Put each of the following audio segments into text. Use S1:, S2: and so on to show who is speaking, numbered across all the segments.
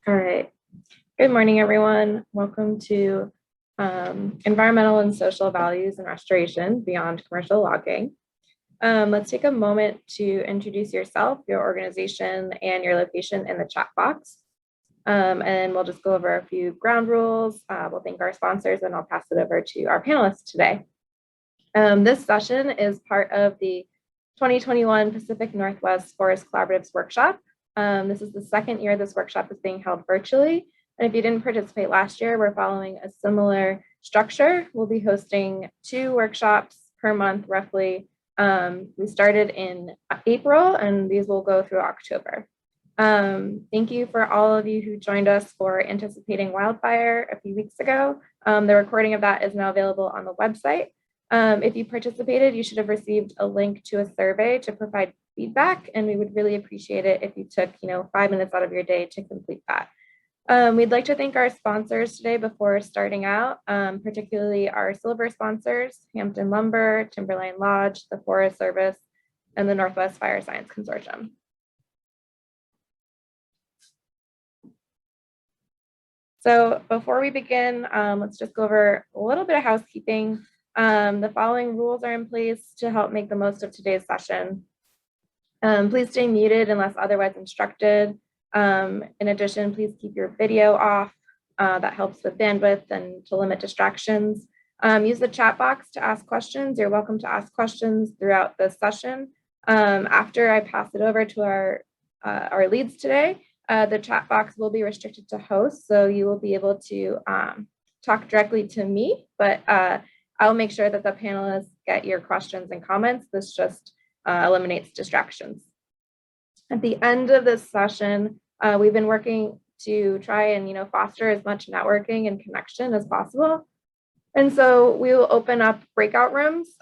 S1: All right. Good morning, everyone. Welcome to Environmental and Social Values and Restoration Beyond Commercial Logging. Let's take a moment to introduce yourself, your organization, and your location in the chat box. And we'll just go over a few ground rules. We'll thank our sponsors, and I'll pass it over to our panelists today. This session is part of the 2021 Pacific Northwest Forest Collaboratives Workshop. This is the second year this workshop is being held virtually. And if you didn't participate last year, we're following a similar structure. We'll be hosting 2 workshops per month, roughly. We started in April, and these will go through October. Thank you for all of you who joined us for Anticipating Wildfire a few weeks ago. The recording of that is now available on the website. If you participated, you should have received a link to a survey to provide feedback, and we would really appreciate it if you took 5 minutes out of your day to complete that. We'd like to thank our sponsors today before starting out, particularly our silver sponsors, Hampton Lumber, Timberline Lodge, the Forest Service, and the Northwest Fire Science Consortium. So before we begin, let's just go over a little bit of housekeeping. The following rules are in place to help make the most of today's session. Please stay muted unless otherwise instructed. In addition, please keep your video off. That helps with bandwidth and to limit distractions. Use the chat box to ask questions. You're welcome to ask questions throughout this session. After I pass it over to our leads today, the chat box will be restricted to hosts, so you will be able to talk directly to me, but I'll make sure that the panelists get your questions and comments. This just eliminates distractions. At the end of this session, we've been working to try and foster as much networking and connection as possible. And so we will open up breakout rooms.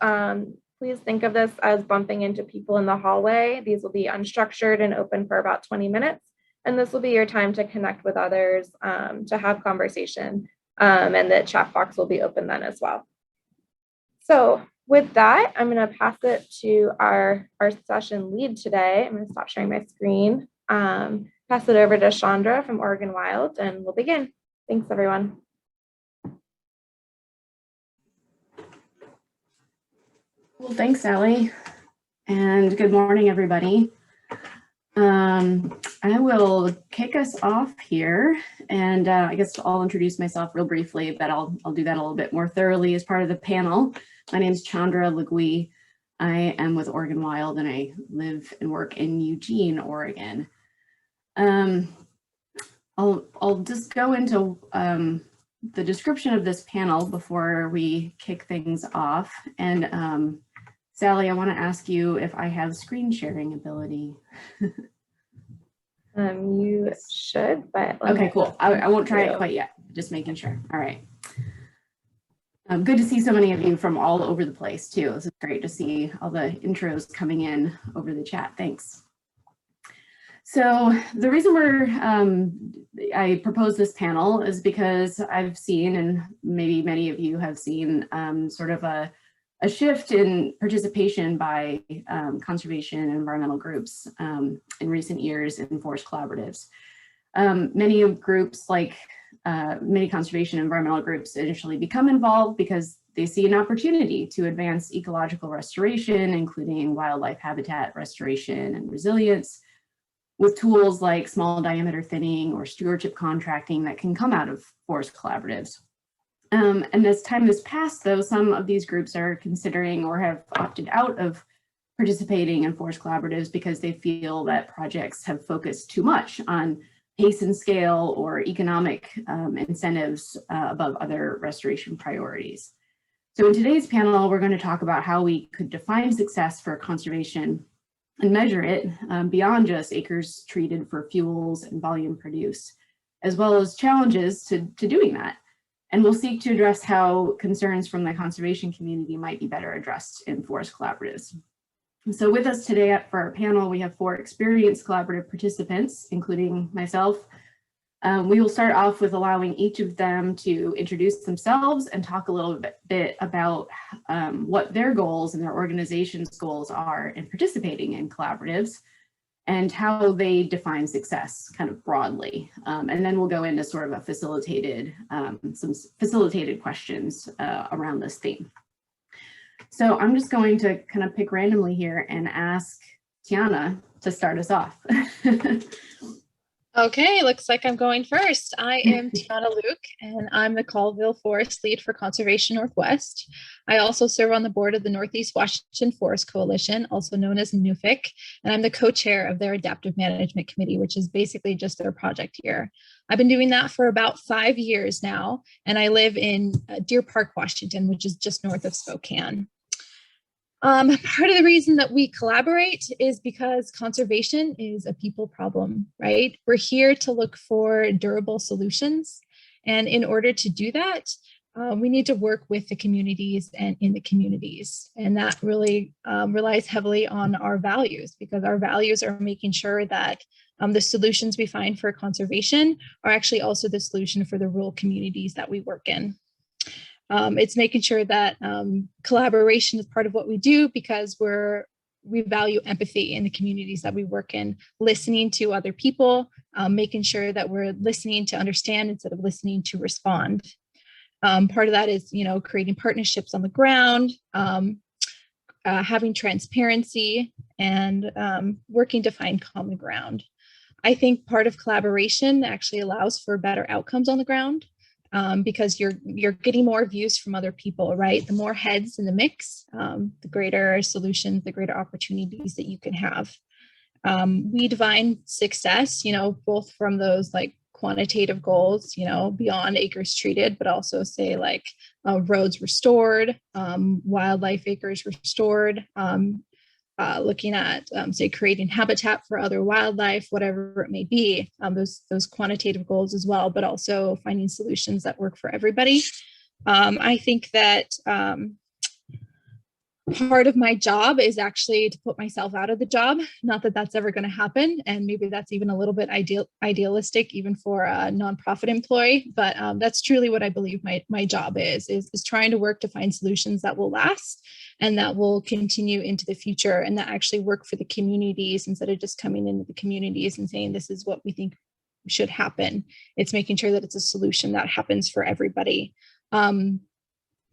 S1: Please think of this as bumping into people in the hallway. These will be unstructured and open for about 20 minutes. And this will be your time to connect with others, to have conversation. And the chat box will be open then as well. So with that, I'm going to pass it to our session lead today. I'm going to stop sharing my screen, pass it over to Chandra from Oregon Wild, and we'll begin. Thanks, everyone.
S2: Well, thanks, Sally, and good morning, everybody. I will kick us off here, and I guess I'll introduce myself real briefly, but I'll do that a little bit more thoroughly as part of the panel. My name is Chandra Liu. I am with Oregon Wild, and I live and work in Eugene, Oregon. I'll just go into the description of this panel before we kick things off. And Sally, I want to ask you if I have screen sharing ability.
S1: You should, but
S2: okay, cool. I won't try it quite yet. Just making sure. All right. Good to see so many of you from all over the place too. This is great to see all the intros coming in over the chat. Thanks. So the reason I proposed this panel is because I've seen, and maybe many of you have seen, sort of a shift in participation by conservation and environmental groups in recent years in forest collaboratives. Many groups like many conservation and environmental groups initially become involved because they see an opportunity to advance ecological restoration, including wildlife habitat restoration and resilience, with tools like small diameter thinning or stewardship contracting that can come out of forest collaboratives. And as time has passed, though, some of these groups are considering or have opted out of participating in forest collaboratives because they feel that projects have focused too much on pace and scale or economic incentives above other restoration priorities. So in today's panel, we're going to talk about how we could define success for conservation and measure it beyond just acres treated for fuels and volume produced, as well as challenges to doing that. And we'll seek to address how concerns from the conservation community might be better addressed in forest collaboratives. So with us today for our panel, we have 4 experienced collaborative participants, including myself. We will start off with allowing each of them to introduce themselves and talk a little bit about what their goals and their organization's goals are in participating in collaboratives. and how they define success kind of broadly. And then we'll go into sort of a facilitated, some facilitated questions around this theme. So I'm just going to kind of pick randomly here and ask Tiana to start us off.
S3: Okay, looks like I'm going first. I am Tiana Luke, and I'm the Colville Forest Lead for Conservation Northwest. I also serve on the board of the Northeast Washington Forest Coalition, also known as NUFIC, and I'm the co-chair of their Adaptive Management Committee, which is basically just their project here. I've been doing that for about 5 years now, and I live in Deer Park, Washington, which is just north of Spokane. Part of the reason that we collaborate is because conservation is a people problem, right? We're here to look for durable solutions. And in order to do that, we need to work with the communities and in the communities. And that really relies heavily on our values, because our values are making sure that the solutions we find for conservation are actually also the solution for the rural communities that we work in. It's making sure that collaboration is part of what we do, because we value empathy in the communities that we work in, listening to other people, making sure that we're listening to understand instead of listening to respond. Part of that is, creating partnerships on the ground, having transparency, and working to find common ground. I think part of collaboration actually allows for better outcomes on the ground. Because you're getting more views from other people, right? The more heads in the mix, the greater solutions, the greater opportunities that you can have. We define success, both from those like quantitative goals, beyond acres treated, but also say like roads restored, wildlife acres restored, looking at, say, creating habitat for other wildlife, whatever it may be, those quantitative goals as well, but also finding solutions that work for everybody. I think that part of my job is actually to put myself out of the job. Not that that's ever going to happen. And maybe that's even a little bit idealistic, even for a nonprofit employee. But that's truly what I believe my job is trying to work to find solutions that will last and that will continue into the future, and that actually work for the communities instead of just coming into the communities and saying, this is what we think should happen. It's making sure that it's a solution that happens for everybody.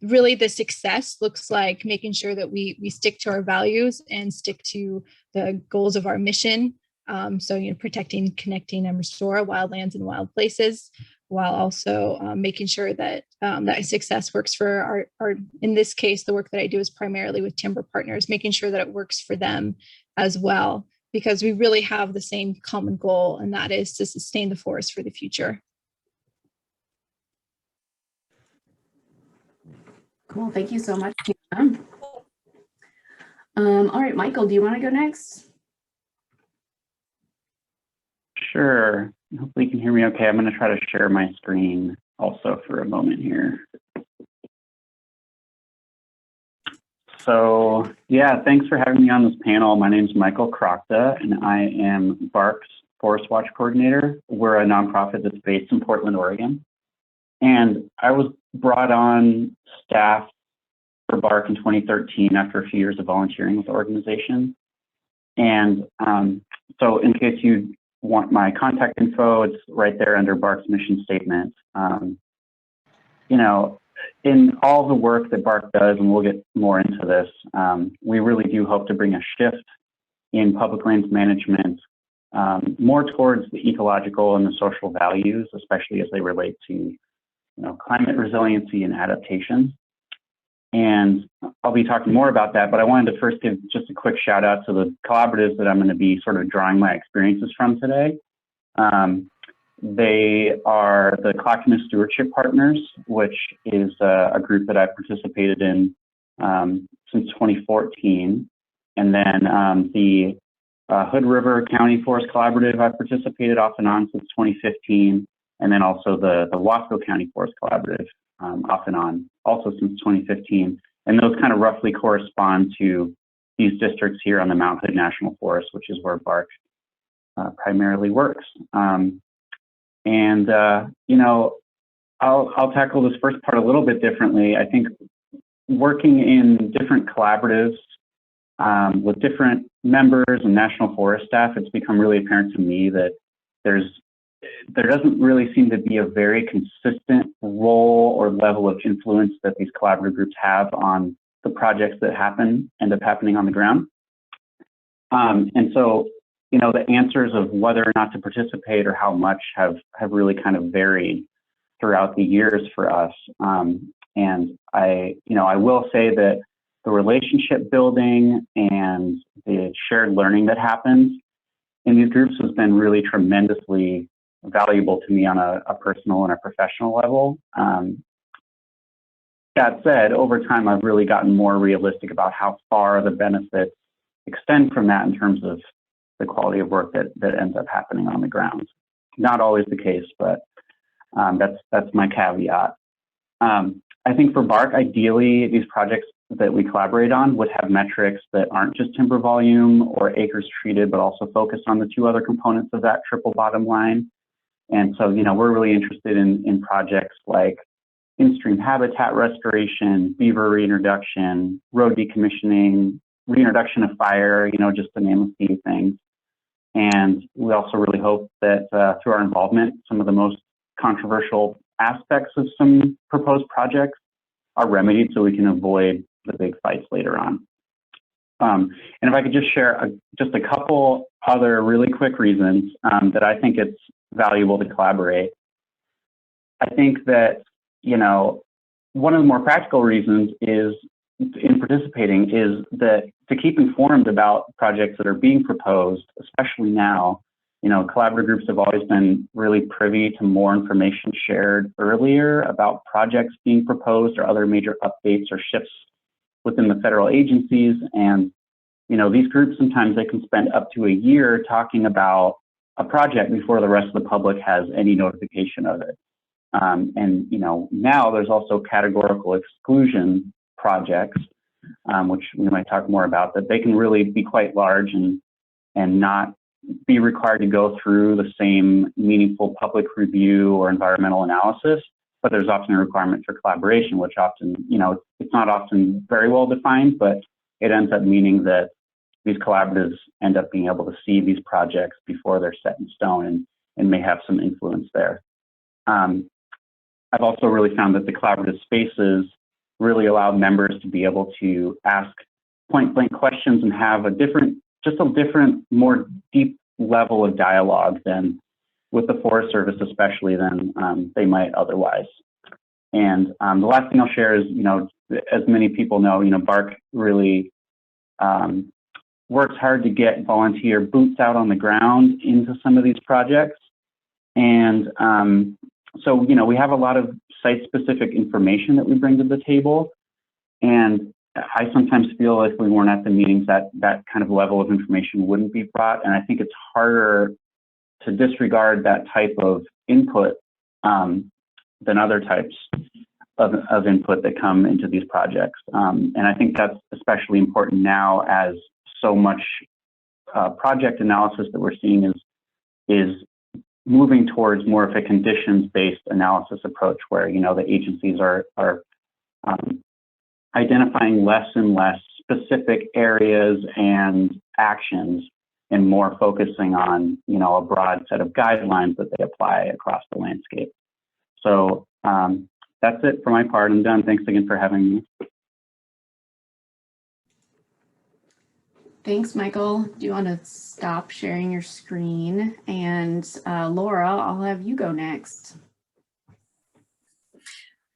S3: Really, the success looks like making sure that we stick to our values and stick to the goals of our mission. So, protecting, connecting, and restore wildlands and wild places, while also making sure that that success works for our, in this case, the work that I do is primarily with timber partners, making sure that it works for them as well, because we really have the same common goal, and that is to sustain the forest for the future.
S2: Cool, thank you so much, Tiana. All right, Michael, do you want to go next?
S4: Sure, hopefully you can hear me okay. I'm going to try to share my screen also for a moment here. So yeah, thanks for having me on this panel. My name is Michael Crocta, and I am BARC's Forest Watch Coordinator. We're a nonprofit that's based in Portland, Oregon. And I was brought on staff for BARC in 2013 after a few years of volunteering with the organization. And so in case you want my contact info, it's right there under BARC's mission statement. In all the work that BARC does, and we'll get more into this, we really do hope to bring a shift in public lands management more towards the ecological and the social values, especially as they relate to climate resiliency and adaptation. And I'll be talking more about that, but I wanted to first give just a quick shout out to the collaboratives that I'm going to be sort of drawing my experiences from today. They are the Clackamas Stewardship Partners, which is a group that I've participated in since 2014. And then the Hood River County Forest Collaborative I've participated off and on since 2015. And then also the Wasco County Forest Collaborative off and on, also since 2015. And those kind of roughly correspond to these districts here on the Mount Hood National Forest, which is where BARC primarily works. I'll tackle this first part a little bit differently. I think working in different collaboratives with different members and National Forest staff, it's become really apparent to me that there doesn't really seem to be a very consistent role or level of influence that these collaborative groups have on the projects that end up happening on the ground. And so, you know, the answers of whether or not to participate or how much have really kind of varied throughout the years for us. And I will say that the relationship building and the shared learning that happens in these groups has been really tremendously valuable to me on a personal and a professional level. That said, over time, I've really gotten more realistic about how far the benefits extend from that in terms of the quality of work that ends up happening on the ground. Not always the case, but that's my caveat. I think for BARC, ideally, these projects that we collaborate on would have metrics that aren't just timber volume or acres treated, but also focus on the two other components of that triple bottom line. And so, you know, we're really interested in projects like in-stream habitat restoration, beaver reintroduction, road decommissioning, reintroduction of fire, you know, just to name a few things. And we also really hope that through our involvement, some of the most controversial aspects of some proposed projects are remedied so we can avoid the big fights later on. And if I could just share just a couple other really quick reasons that I think it's valuable to collaborate. I think that, you know, one of the more practical reasons is in participating is that to keep informed about projects that are being proposed, especially now, you know, collaborative groups have always been really privy to more information shared earlier about projects being proposed or other major updates or shifts within the federal agencies. And, you know, these groups, sometimes they can spend up to a year talking about a project before the rest of the public has any notification of it. And, you know, now there's also categorical exclusion projects, which we might talk more about, that they can really be quite large and not be required to go through the same meaningful public review or environmental analysis, but there's often a requirement for collaboration, which often, you know, it's not often very well defined, but it ends up meaning that these collaboratives end up being able to see these projects before they're set in stone and may have some influence there. I've also really found that the collaborative spaces really allow members to be able to ask point-blank questions and have a different, more deep level of dialogue than with the Forest Service, especially than they might otherwise. And the last thing I'll share is, you know, as many people know, you know, BARC really works hard to get volunteer boots out on the ground into some of these projects. And so, you know, we have a lot of site-specific information that we bring to the table. And I sometimes feel if we weren't at the meetings that that kind of level of information wouldn't be brought. And I think it's harder to disregard that type of input than other types of input that come into these projects. And I think that's especially important now as so much project analysis that we're seeing is moving towards more of a conditions-based analysis approach where, you know, the agencies are identifying less and less specific areas and actions and more focusing on, you know, a broad set of guidelines that they apply across the landscape. So that's it for my part. I'm done. Thanks again for having me.
S2: Thanks, Michael. Do you want to stop sharing your screen? And Laura, I'll have you go next.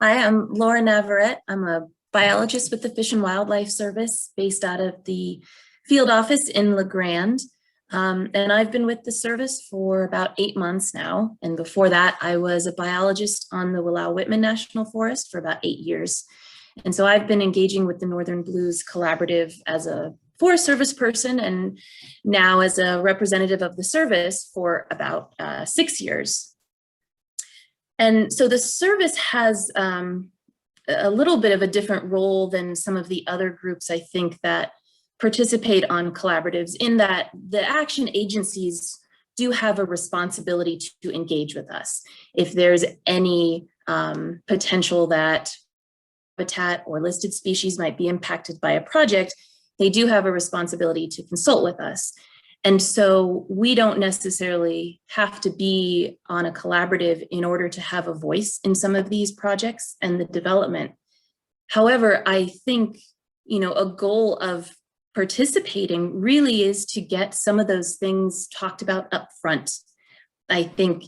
S5: Hi, I'm Lauranavarette. I'm a biologist with the Fish and Wildlife Service based out of the field office in La Grande. And I've been with the service for about 8 months now. And before that, I was a biologist on the Willow-Whitman National Forest for about 8 years. And so I've been engaging with the Northern Blues Collaborative as a Forest Service person and now as a representative of the service for about 6 years. And so the service has a little bit of a different role than some of the other groups, I think, that participate on collaboratives, in that the action agencies do have a responsibility to engage with us. If there's any potential that habitat or listed species might be impacted by a project, they do have a responsibility to consult with us. And so we don't necessarily have to be on a collaborative in order to have a voice in some of these projects and the development. However, I think, a goal of participating really is to get some of those things talked about up front. I think,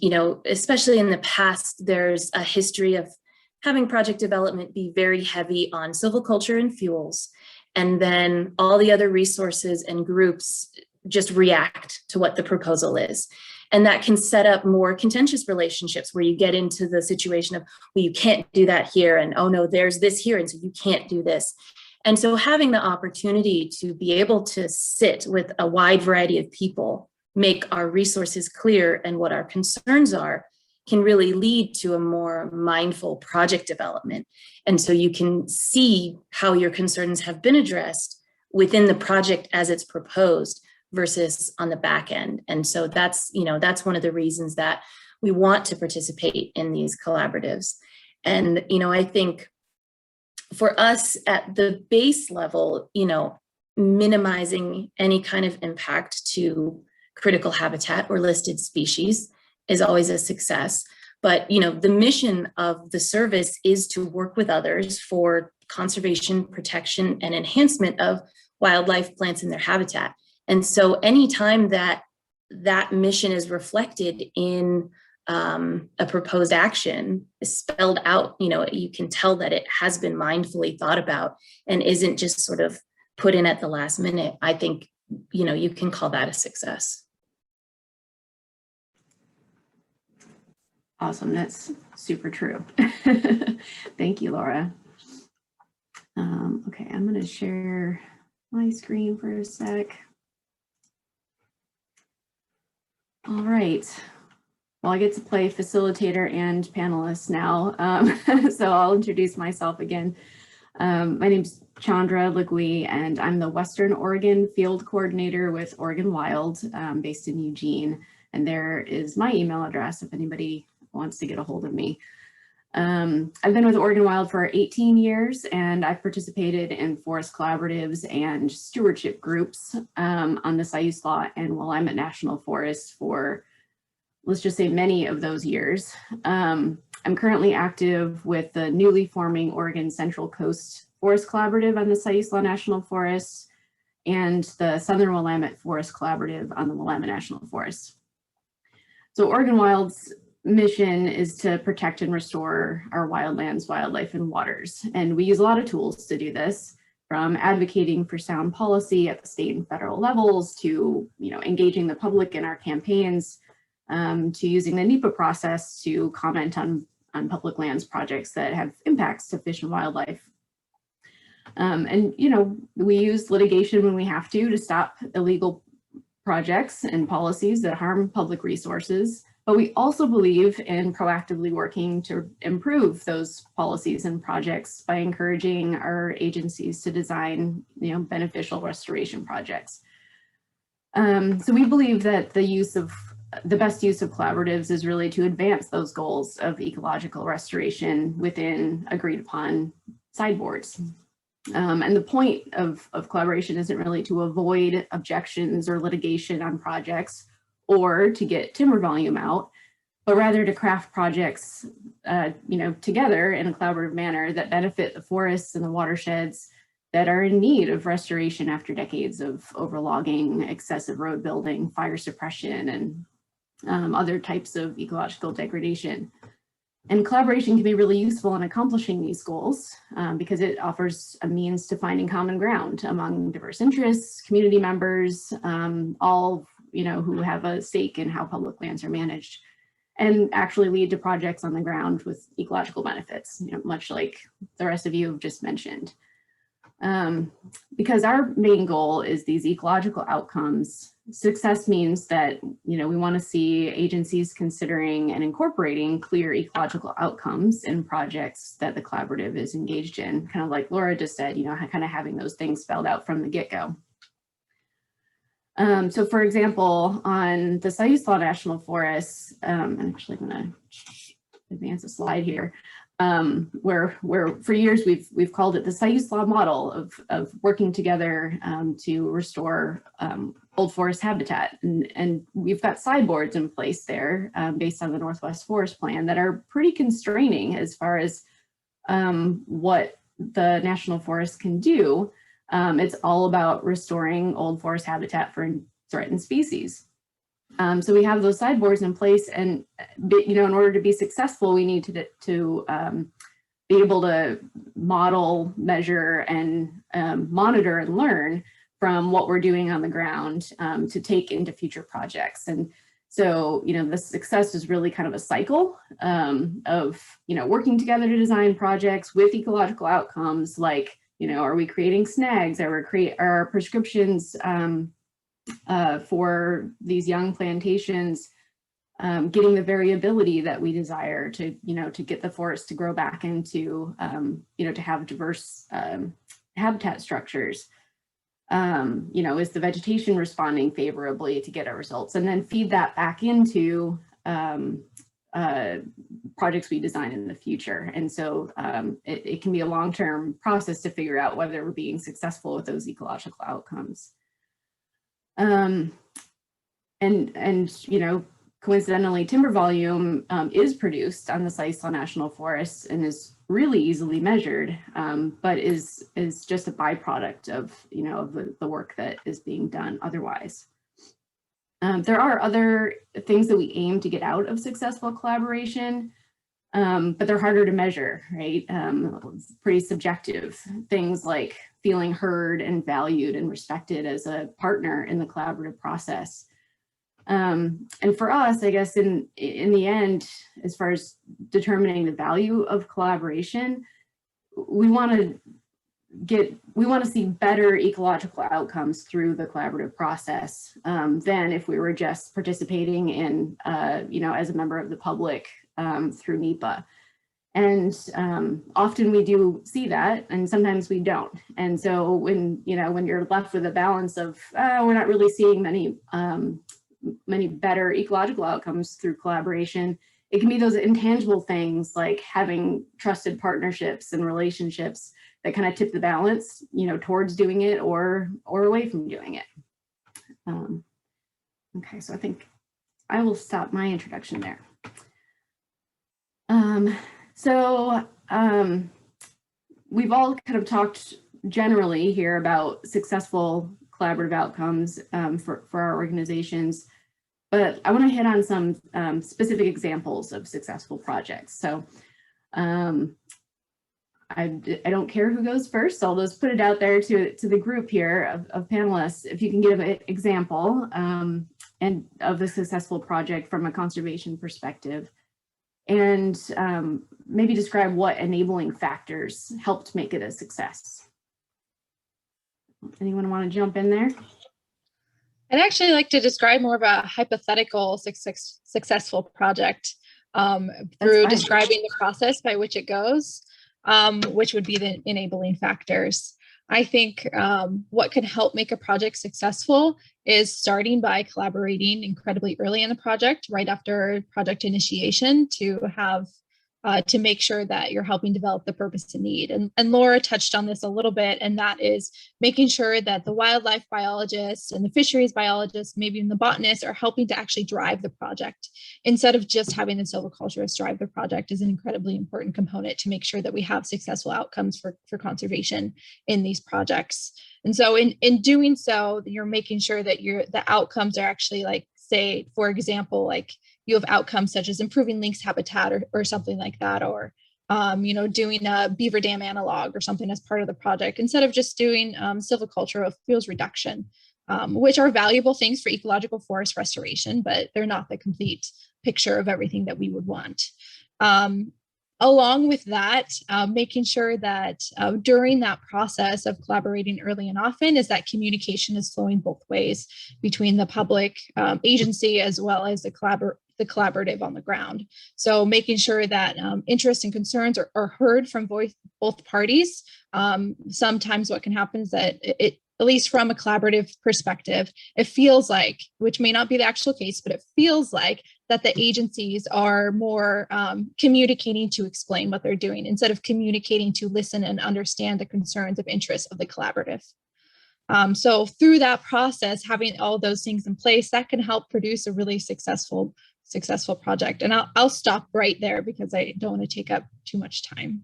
S5: especially in the past, there's a history of having project development be very heavy on silviculture and fuels, and then all the other resources and groups just react to what the proposal is. And that can set up more contentious relationships where you get into the situation of, well, you can't do that here, and oh no, there's this here, and so you can't do this. And so having the opportunity to be able to sit with a wide variety of people, make our resources clear and what our concerns are, can really lead to a more mindful project development. And so you can see how your concerns have been addressed within the project as it's proposed versus on the back end. And so that's one of the reasons that we want to participate in these collaboratives. And, I think for us at the base level, minimizing any kind of impact to critical habitat or listed species is always a success. But, the mission of the service is to work with others for conservation, protection, and enhancement of wildlife, plants, and their habitat. And so anytime that mission is reflected in a proposed action, is spelled out, you can tell that it has been mindfully thought about and isn't just sort of put in at the last minute. I think, you can call that a success.
S2: Awesome, that's super true. Thank you, Laura. Okay, I'm gonna share my screen for a sec. All right, well, I get to play facilitator and panelist now, so I'll introduce myself again. My name's Chandra Liu, and I'm the Western Oregon Field Coordinator with Oregon Wild, based in Eugene, and there is my email address if anybody wants to get a hold of me. I've been with Oregon Wild for 18 years, and I've participated in forest collaboratives and stewardship groups on the Siuslaw and Willamette National Forest for, let's just say, many of those years. I'm currently active with the newly forming Oregon Central Coast Forest Collaborative on the Siuslaw National Forest and the Southern Willamette Forest Collaborative on the Willamette National Forest. So Oregon Wild's mission is to protect and restore our wildlands, wildlife, and waters. And we use a lot of tools to do this, from advocating for sound policy at the state and federal levels to, engaging the public in our campaigns, to using the NEPA process to comment on public lands projects that have impacts to fish and wildlife. And, we use litigation when we have to stop illegal projects and policies that harm public resources. But we also believe in proactively working to improve those policies and projects by encouraging our agencies to design, beneficial restoration projects. So we believe that the best use of collaboratives is really to advance those goals of ecological restoration within agreed upon sideboards. And the point of collaboration isn't really to avoid objections or litigation on projects or to get timber volume out, but rather to craft projects, together in a collaborative manner that benefit the forests and the watersheds that are in need of restoration after decades of overlogging, excessive road building, fire suppression, and other types of ecological degradation. And collaboration can be really useful in accomplishing these goals because it offers a means to finding common ground among diverse interests, community members, all who have a stake in how public lands are managed, and actually lead to projects on the ground with ecological benefits, much like the rest of you have just mentioned. Because our main goal is these ecological outcomes, success means that, we want to see agencies considering and incorporating clear ecological outcomes in projects that the collaborative is engaged in, kind of like Laura just said, kind of having those things spelled out from the get-go. So for example, on the Siuslaw National Forest, I'm actually going to advance a slide here. where for years we've called it the Sayus-Law model of working together to restore old forest habitat, and we've got sideboards in place there based on the Northwest Forest Plan that are pretty constraining as far as what the National Forest can do. It's all about restoring old forest habitat for threatened species. So we have those sideboards in place, and in order to be successful, we need to be able to model, measure, and monitor and learn from what we're doing on the ground to take into future projects. And so, the success is really kind of a cycle of working together to design projects with ecological outcomes, like are we creating snags? Are our prescriptions for these young plantations getting the variability that we desire to get the forest to grow back into to have diverse habitat structures? Is the vegetation responding favorably to get our results, and then feed that back into projects we design in the future. And so it can be a long-term process to figure out whether we're being successful with those ecological outcomes. Coincidentally, timber volume is produced on the Sayus-Law National Forests and is really easily measured, but is just a byproduct of the work that is being done otherwise. There are other things that we aim to get out of successful collaboration, but they're harder to measure, right? It's pretty subjective. Things like feeling heard and valued and respected as a partner in the collaborative process. And for us, I guess in the end, as far as determining the value of collaboration, we want to see better ecological outcomes through the collaborative process than if we were just participating in, as a member of the public through NEPA. And often we do see that, and sometimes we don't. And so when you're left with a balance of, we're not really seeing many better ecological outcomes through collaboration, it can be those intangible things like having trusted partnerships and relationships that kind of tip the balance, towards doing it or away from doing it. Okay, so I think I will stop my introduction there. We've all kind of talked generally here about successful collaborative outcomes for our organizations, but I want to hit on some specific examples of successful projects. So I don't care who goes first, so I'll just put it out there to the group here of panelists. If you can give an example and of the successful project from a conservation perspective, and maybe describe what enabling factors helped make it a success. Anyone want to jump in there?
S3: I'd actually like to describe more of a hypothetical successful project through describing the process by which it goes, which would be the enabling factors. I think what could help make a project successful is starting by collaborating incredibly early in the project, right after project initiation, to have to make sure that you're helping develop the purpose and need. And Laura touched on this a little bit, and that is making sure that the wildlife biologists and the fisheries biologists, maybe even the botanists, are helping to actually drive the project instead of just having the silviculturists drive the project is an incredibly important component to make sure that we have successful outcomes for conservation in these projects. And so in doing so, you're making sure that the outcomes are actually, like, say, for example, like you have outcomes such as improving lynx habitat or something like that, or doing a beaver dam analog or something as part of the project, instead of just doing silviculture or fuels reduction, which are valuable things for ecological forest restoration, but they're not the complete picture of everything that we would want. Along with that, making sure that during that process of collaborating early and often is that communication is flowing both ways between the public agency as well as the collaborative on the ground. So making sure that interests and concerns are heard from both parties. Sometimes what can happen is that at least from a collaborative perspective, it feels like, which may not be the actual case, but it feels like that the agencies are more communicating to explain what they're doing instead of communicating to listen and understand the concerns of interest of the collaborative. So through that process, having all those things in place, that can help produce a really successful project. And I'll stop right there because I don't want to take up too much time.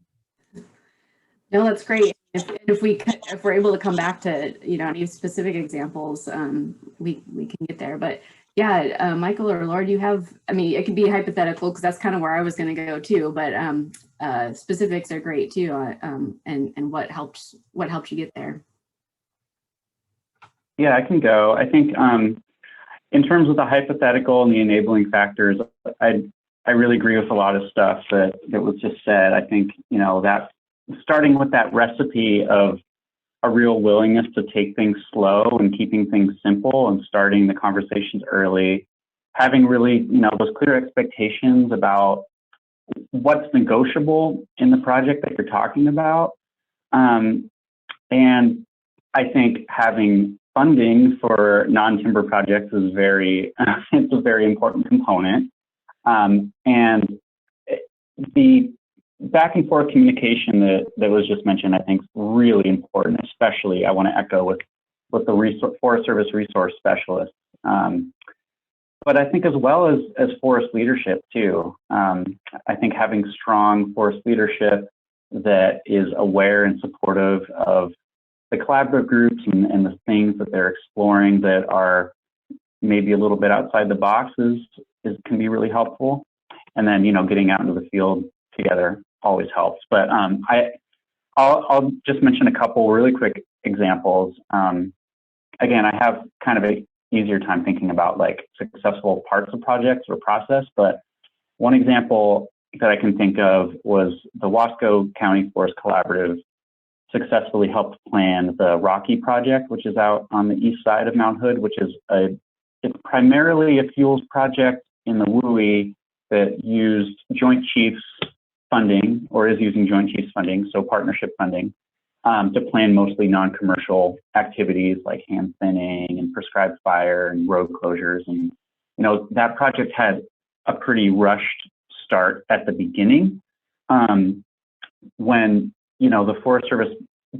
S2: No, that's great. If we're able to come back to, you know, any specific examples, we can get there. But yeah, Michael or Laura, do you have, I mean, it can be hypothetical because that's kind of where I was going to go too, but specifics are great too. And what helped you get there?
S4: Yeah, I can go. I think in terms of the hypothetical and the enabling factors, I really agree with a lot of stuff that was just said. I think, you know, that starting with that recipe of a real willingness to take things slow and keeping things simple and starting the conversations early, having really, you know, those clear expectations about what's negotiable in the project that you're talking about. And I think having funding for non-timber projects is it's a very important component. And the back and forth communication that was just mentioned, I think is really important, especially I want to echo with the Forest Service resource specialists. But I think as well as forest leadership too. I think having strong forest leadership that is aware and supportive of the collaborative groups and the things that they're exploring that are maybe a little bit outside the box can be really helpful. And then, you know, getting out into the field together always helps. But I'll just mention a couple really quick examples. Again, I have kind of an easier time thinking about like successful parts of projects or process, but one example that I can think of was the Wasco County Forest Collaborative successfully helped plan the Rocky project, which is out on the east side of Mount Hood, which is it's primarily a fuels project in the WUI that used Joint Chiefs funding, or is using Joint Chiefs funding, so partnership funding, to plan mostly non-commercial activities like hand thinning and prescribed fire and road closures. And, you know, that project had a pretty rushed start at the beginning. When, you know, the Forest Service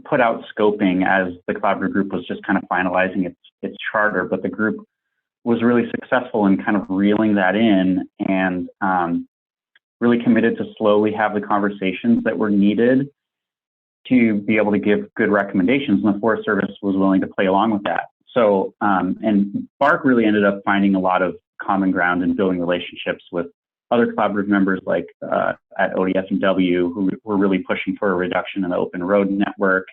S4: put out scoping as the collaborative group was just kind of finalizing its charter, but the group was really successful in kind of reeling that in and really committed to slowly have the conversations that were needed to be able to give good recommendations, and the Forest Service was willing to play along with that. So, and BARC really ended up finding a lot of common ground and building relationships with other collaborative members like at ODF&W, who were really pushing for a reduction in the open road network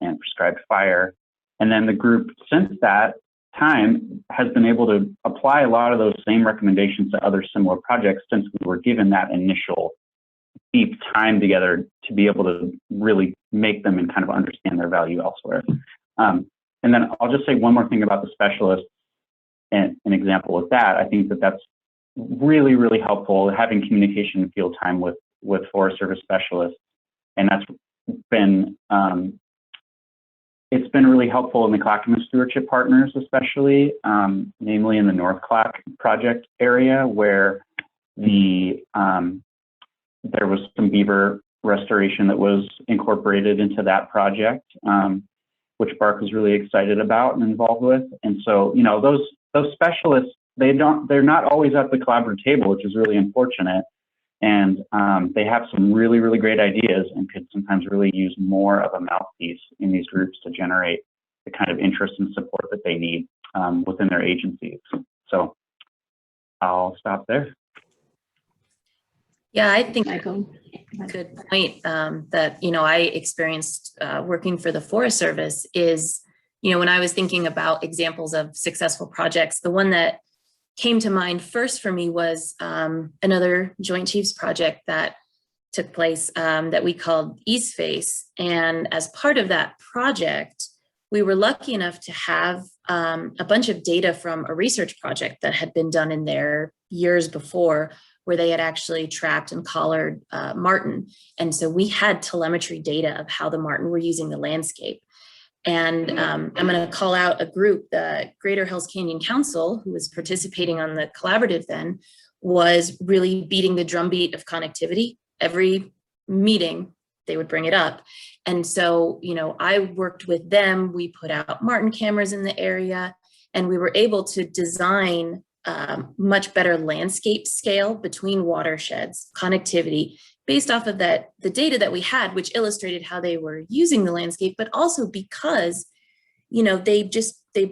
S4: and prescribed fire. And then the group since that time has been able to apply a lot of those same recommendations to other similar projects since we were given that initial deep time together to be able to really make them and kind of understand their value elsewhere. And then I'll just say one more thing about the specialists and an example with that. I think that's really, really helpful, having communication and field time with Forest Service specialists. And that's been, it's been really helpful in the Clackamas Stewardship Partners, especially, namely in the North Clack project area where there was some beaver restoration that was incorporated into that project, which BARC was really excited about and involved with. And so, you know, those specialists, they're not always at the collaborative table, which is really unfortunate. And they have some really, really great ideas and could sometimes really use more of a mouthpiece in these groups to generate the kind of interest and support that they need within their agencies. So I'll stop there.
S5: Yeah, I think
S2: Michael.
S5: a good point that, you know, I experienced working for the Forest Service is, you know, when I was thinking about examples of successful projects, the one that came to mind first for me was another Joint Chiefs project that took place that we called East Face. And as part of that project, we were lucky enough to have a bunch of data from a research project that had been done in there years before, where they had actually trapped and collared marten. And so we had telemetry data of how the marten were using the landscape. And I'm going to call out a group, the Greater Hells Canyon Council, who was participating on the collaborative then, was really beating the drumbeat of connectivity. Every meeting, they would bring it up. And so, you know, I worked with them. We put out Martin cameras in the area, and we were able to design much better landscape scale between watersheds, connectivity, based off of that, the data that we had, which illustrated how they were using the landscape, but also because, you know, they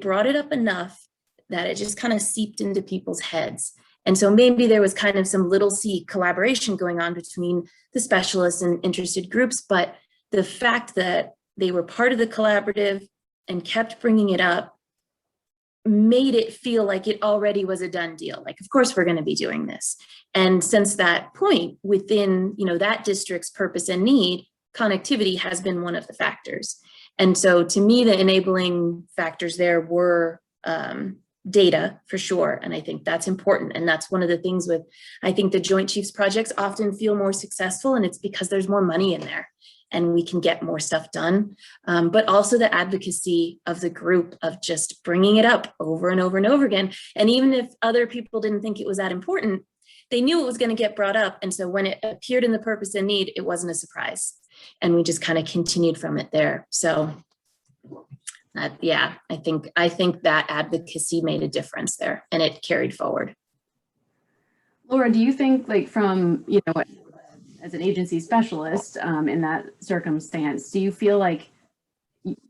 S5: brought it up enough that it just kind of seeped into people's heads. And so maybe there was kind of some little C collaboration going on between the specialists and interested groups, but the fact that they were part of the collaborative and kept bringing it up made it feel like it already was a done deal. Like, of course, we're going to be doing this. And since that point, within, you know, that district's purpose and need, connectivity has been one of the factors. And so to me, the enabling factors there were data for sure. And I think that's important. And that's one of the things with, I think the Joint Chiefs projects often feel more successful, and it's because there's more money in there and we can get more stuff done. But also the advocacy of the group of just bringing it up over and over and over again. And even if other people didn't think it was that important, they knew it was going to get brought up. And so when it appeared in the purpose and need, it wasn't a surprise. And we just kind of continued from it there. So yeah, I think that advocacy made a difference there, and it carried forward.
S2: Laura, do you think, like, from, you know, as an agency specialist in that circumstance, do you feel like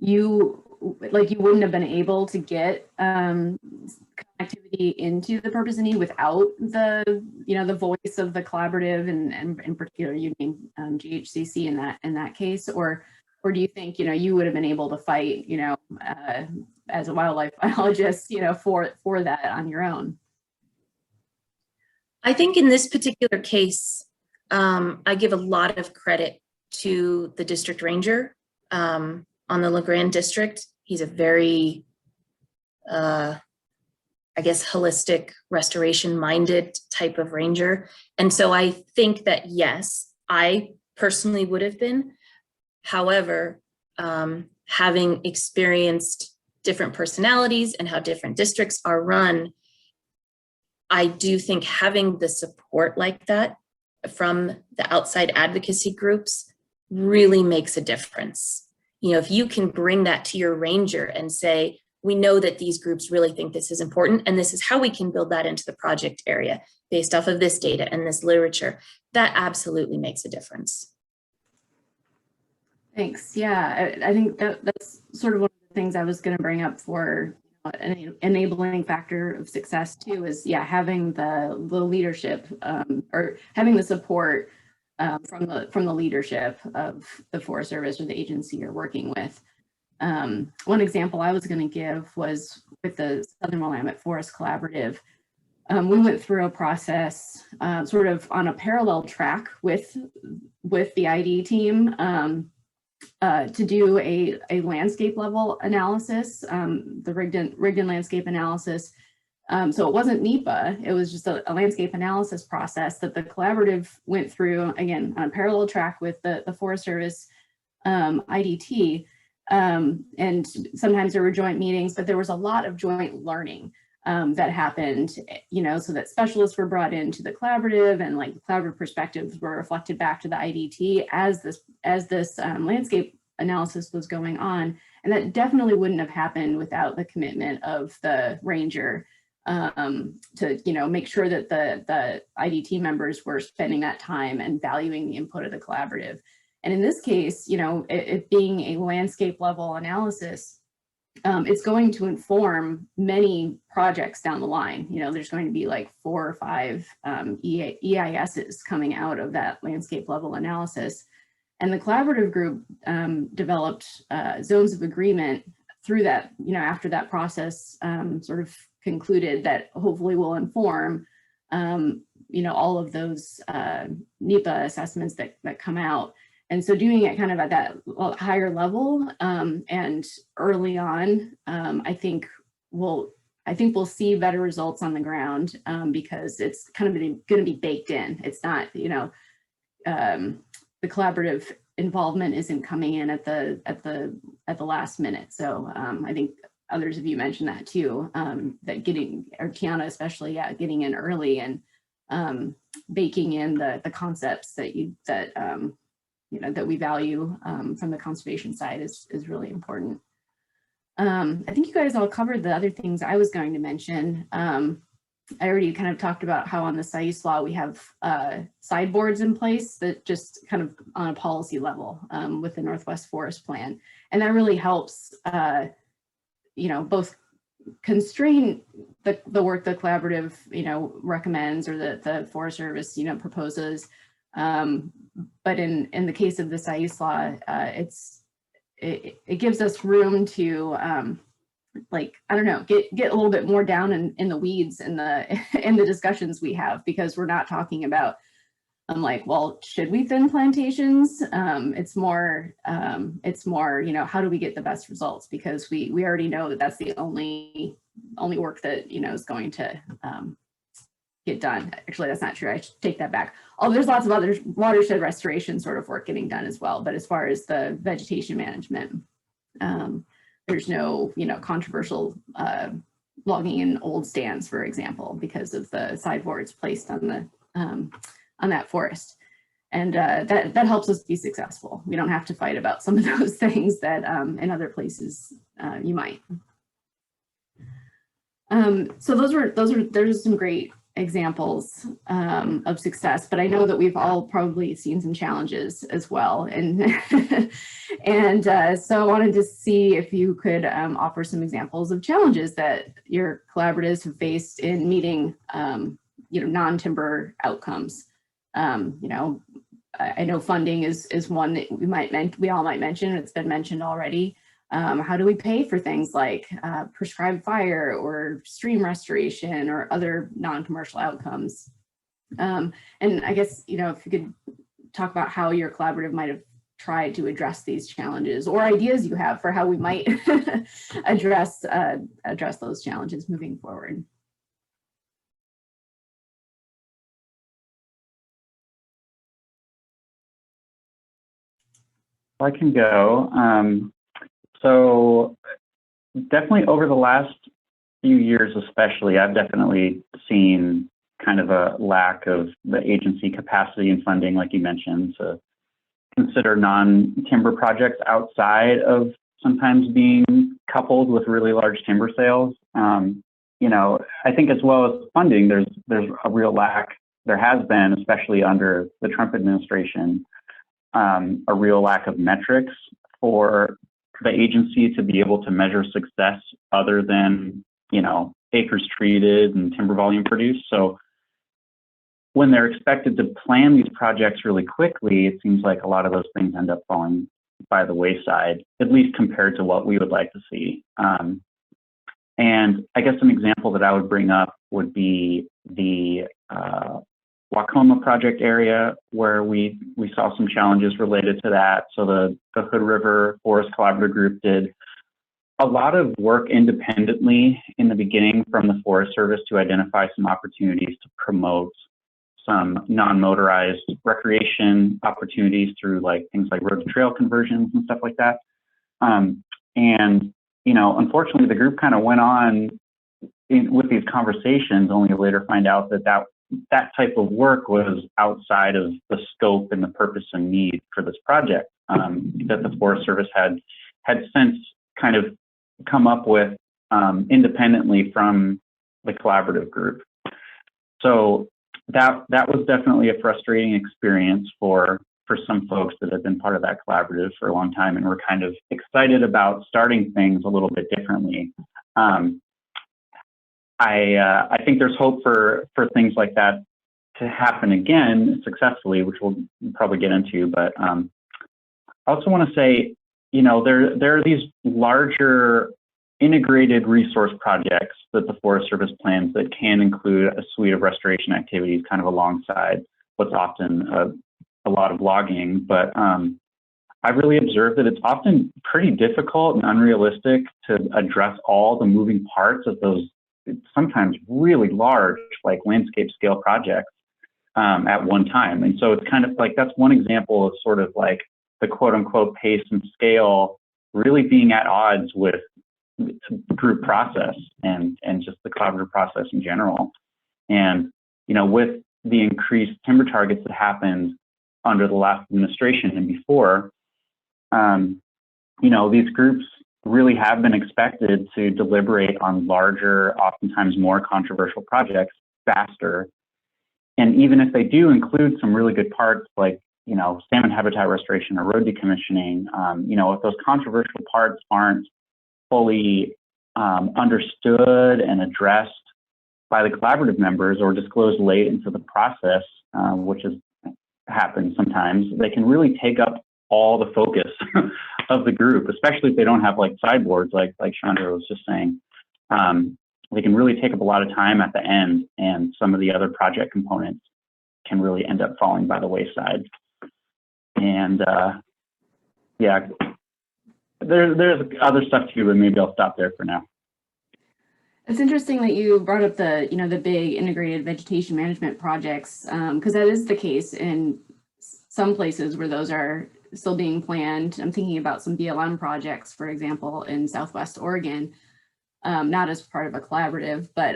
S2: you wouldn't have been able to get connectivity into the purpose and need without the, you know, the voice of the collaborative, and in particular you named GHCC in that case, or do you think, you know, you would have been able to fight, you know, as a wildlife biologist, you know, for that on your own?
S5: I think in this particular case, I give a lot of credit to the district ranger on the LeGrand district. He's a very, I guess, holistic, restoration-minded type of ranger. And so I think that, yes, I personally would have been. However, having experienced different personalities and how different districts are run, I do think having the support like that from the outside advocacy groups really makes a difference. You know, if you can bring that to your ranger and say, we know that these groups really think this is important, and this is how we can build that into the project area based off of this data and this literature, that absolutely makes a difference.
S2: Thanks. Yeah, I think that's sort of one of the things I was going to bring up for an enabling factor of success too, is, yeah, having the leadership or having the support from the leadership of the Forest Service or the agency you're working with. One example I was going to give was with the Southern Willamette Forest Collaborative. We went through a process sort of on a parallel track with the ID team to do a landscape level analysis, the Rigdon landscape analysis. So it wasn't NEPA, it was just a landscape analysis process that the collaborative went through, again, on a parallel track with the Forest Service IDT. And sometimes there were joint meetings, but there was a lot of joint learning that happened, you know, so that specialists were brought into the collaborative, and like collaborative perspectives were reflected back to the IDT as this landscape analysis was going on. And that definitely wouldn't have happened without the commitment of the ranger to, you know, make sure that the IDT members were spending that time and valuing the input of the collaborative. And in this case, you know, it being a landscape level analysis, it's going to inform many projects down the line. You know, there's going to be like 4 or 5 EISs coming out of that landscape level analysis. And the collaborative group developed zones of agreement through that, you know, after that process sort of concluded, that hopefully will inform, you know, all of those NEPA assessments that come out. And so doing it kind of at that higher level and early on, I think we'll see better results on the ground because it's kind of going to be baked in. It's not, you know, the collaborative involvement isn't coming in at the last minute. So I think others of you mentioned that too, that getting, or Tiana especially, yeah, getting in early and baking in the concepts that that we value from the conservation side is really important. I think you guys all covered the other things I was going to mention. I already kind of talked about how on the SAIS law we have sideboards in place that just kind of on a policy level with the Northwest Forest Plan. And that really helps, both constrain the work the collaborative, recommends, or the Forest Service, proposes. But in the case of the SAIS law, it gives us room to like, I don't know, get a little bit more down in the weeds in the discussions we have, because we're not talking about, I'm like, well, should we thin plantations? It's more, how do we get the best results? Because we already know that that's the only work that, is going to get done. Actually, that's not true. I should take that back. There's lots of other watershed restoration sort of work getting done as well. But as far as the vegetation management, there's no, controversial logging in old stands, for example, because of the sideboards placed on the on that forest. And that helps us be successful. We don't have to fight about some of those things that in other places you might. So there's some great examples of success, but I know that we've all probably seen some challenges as well. And so I wanted to see if you could offer some examples of challenges that your collaboratives have faced in meeting non-timber outcomes. I know funding is one that we all might mention. It's been mentioned already. How do we pay for things like prescribed fire or stream restoration or other non-commercial outcomes? And I guess, if you could talk about how your collaborative might have tried to address these challenges, or ideas you have for how we might address those challenges moving forward.
S4: I can go. So definitely over the last few years, especially, I've definitely seen kind of a lack of the agency capacity and funding, like you mentioned, to consider non-timber projects outside of sometimes being coupled with really large timber sales. I think as well as funding, there's a real lack. There has been, especially under the Trump administration, a real lack of metrics for the agency to be able to measure success other than, acres treated and timber volume produced. So when they're expected to plan these projects really quickly, it seems like a lot of those things end up falling by the wayside, at least compared to what we would like to see. And I guess an example that I would bring up would be the Waukoma project area, where we saw some challenges related to that. So the Hood River Forest Collaborative Group did a lot of work independently in the beginning from the Forest Service to identify some opportunities to promote some non-motorized recreation opportunities through things like road to trail conversions and stuff like that. Unfortunately, the group kind of went on with these conversations, only to later find out that type of work was outside of the scope and the purpose and need for this project, that the Forest Service had since kind of come up with independently from the collaborative group. So that was definitely a frustrating experience for some folks that have been part of that collaborative for a long time and were kind of excited about starting things a little bit differently. I think there's hope for things like that to happen again successfully, which we'll probably get into. But I also want to say, there are these larger integrated resource projects that the Forest Service plans that can include a suite of restoration activities kind of alongside what's often a lot of logging. But I've really observed that it's often pretty difficult and unrealistic to address all the moving parts of those sometimes really large, like landscape scale projects at one time. And so it's kind of like, that's one example of sort of like the quote unquote pace and scale really being at odds with group process and just the collaborative process in general. And, you know, with the increased timber targets that happened under the last administration and before, you know, these groups really have been expected to deliberate on larger, oftentimes more controversial projects faster. And even if they do include some really good parts like, you know, salmon habitat restoration or road decommissioning, you know, if those controversial parts aren't fully understood and addressed by the collaborative members or disclosed late into the process, which has happened sometimes, they can really take up all the focus of the group, especially if they don't have like sideboards, like Chandra was just saying. They can really take up a lot of time at the end, and some of the other project components can really end up falling by the wayside. And yeah, there's other stuff too, but maybe I'll stop there for now.
S2: It's interesting that you brought up the, you know, the big integrated vegetation management projects, because that is the case in some places where those are still being planned. I'm thinking about some BLM projects, for example, in Southwest Oregon, not as part of a collaborative, but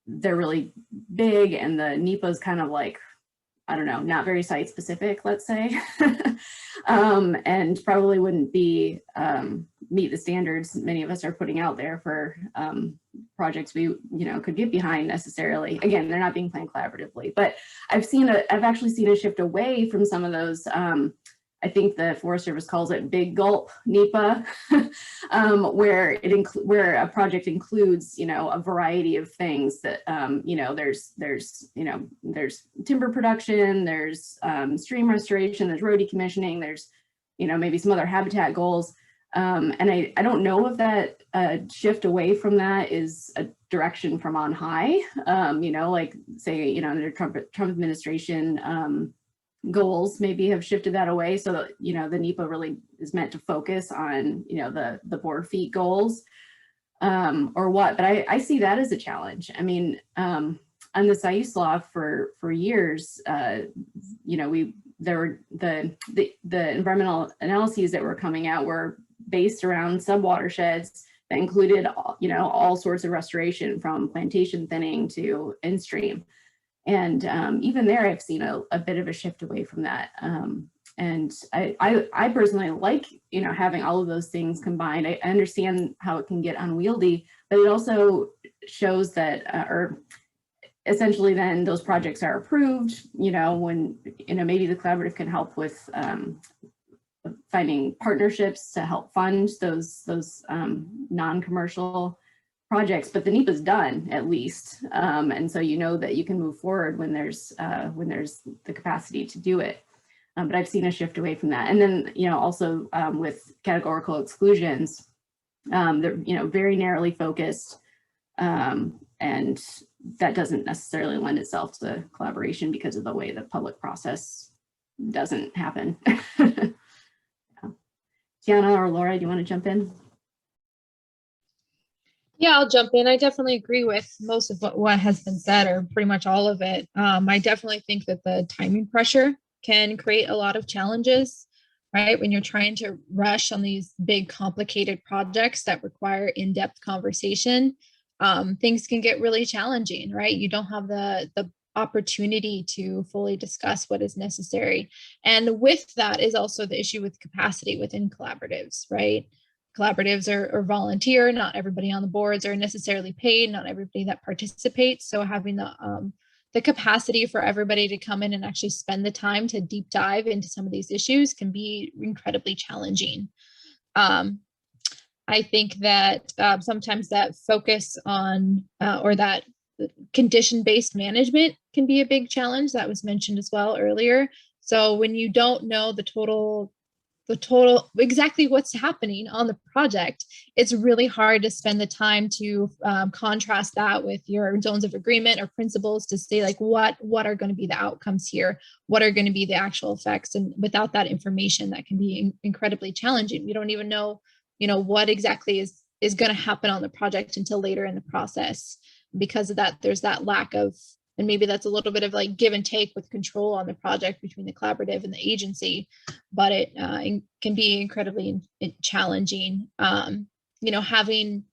S2: they're really big, and the NEPA is kind of like, I don't know, not very site specific, let's say, and probably wouldn't be meet the standards many of us are putting out there for projects we, you know, could get behind necessarily. Again, they're not being planned collaboratively, but I've actually seen a shift away from some of those. I think the Forest Service calls it big gulp NEPA, where a project includes, you know, a variety of things that, you know, there's timber production, there's stream restoration, there's road decommissioning, there's, you know, maybe some other habitat goals. And I don't know if that shift away from that is a direction from on high, you know, like say, you know, under Trump administration, goals maybe have shifted that away, so that, you know, the NEPA really is meant to focus on, you know, the board feet goals, or what. But I see that as a challenge. I mean, on the SAIS law for years, you know, there were the environmental analyses that were coming out were based around sub-watersheds that included, you know, all sorts of restoration from plantation thinning to in-stream. And even there, I've seen a bit of a shift away from that. And I personally like, you know, having all of those things combined. I understand how it can get unwieldy, but it also shows that, or essentially then those projects are approved, you know, when, you know, maybe the collaborative can help with finding partnerships to help fund those non-commercial projects, but the NEPA is done at least, and so you know that you can move forward when there's the capacity to do it. But I've seen a shift away from that, and then, you know, also with categorical exclusions, they're, you know, very narrowly focused, and that doesn't necessarily lend itself to collaboration because of the way the public process doesn't happen. Yeah. Tiana or Laura, do you want to jump in?
S3: Yeah, I'll jump in. I definitely agree with most of what has been said, or pretty much all of it. I definitely think that the timing pressure can create a lot of challenges, right? When you're trying to rush on these big, complicated projects that require in-depth conversation, things can get really challenging, right? You don't have the opportunity to fully discuss what is necessary. And with that is also the issue with capacity within collaboratives, right? Collaboratives are volunteer. Not everybody on the boards are necessarily paid. Not everybody that participates. So having the capacity for everybody to come in and actually spend the time to deep dive into some of these issues can be incredibly challenging. I think that sometimes that focus on or that condition-based management can be a big challenge. That was mentioned as well earlier. So when you don't know the total exactly what's happening on the project, it's really hard to spend the time to contrast that with your zones of agreement or principles to say like what are going to be the outcomes here, what are going to be the actual effects. And without that information, that can be incredibly challenging. We don't even know, you know, what exactly is going to happen on the project until later in the process. Because of that, there's that lack of and maybe that's a little bit of like give and take with control on the project between the collaborative and the agency, but it can be incredibly challenging. Having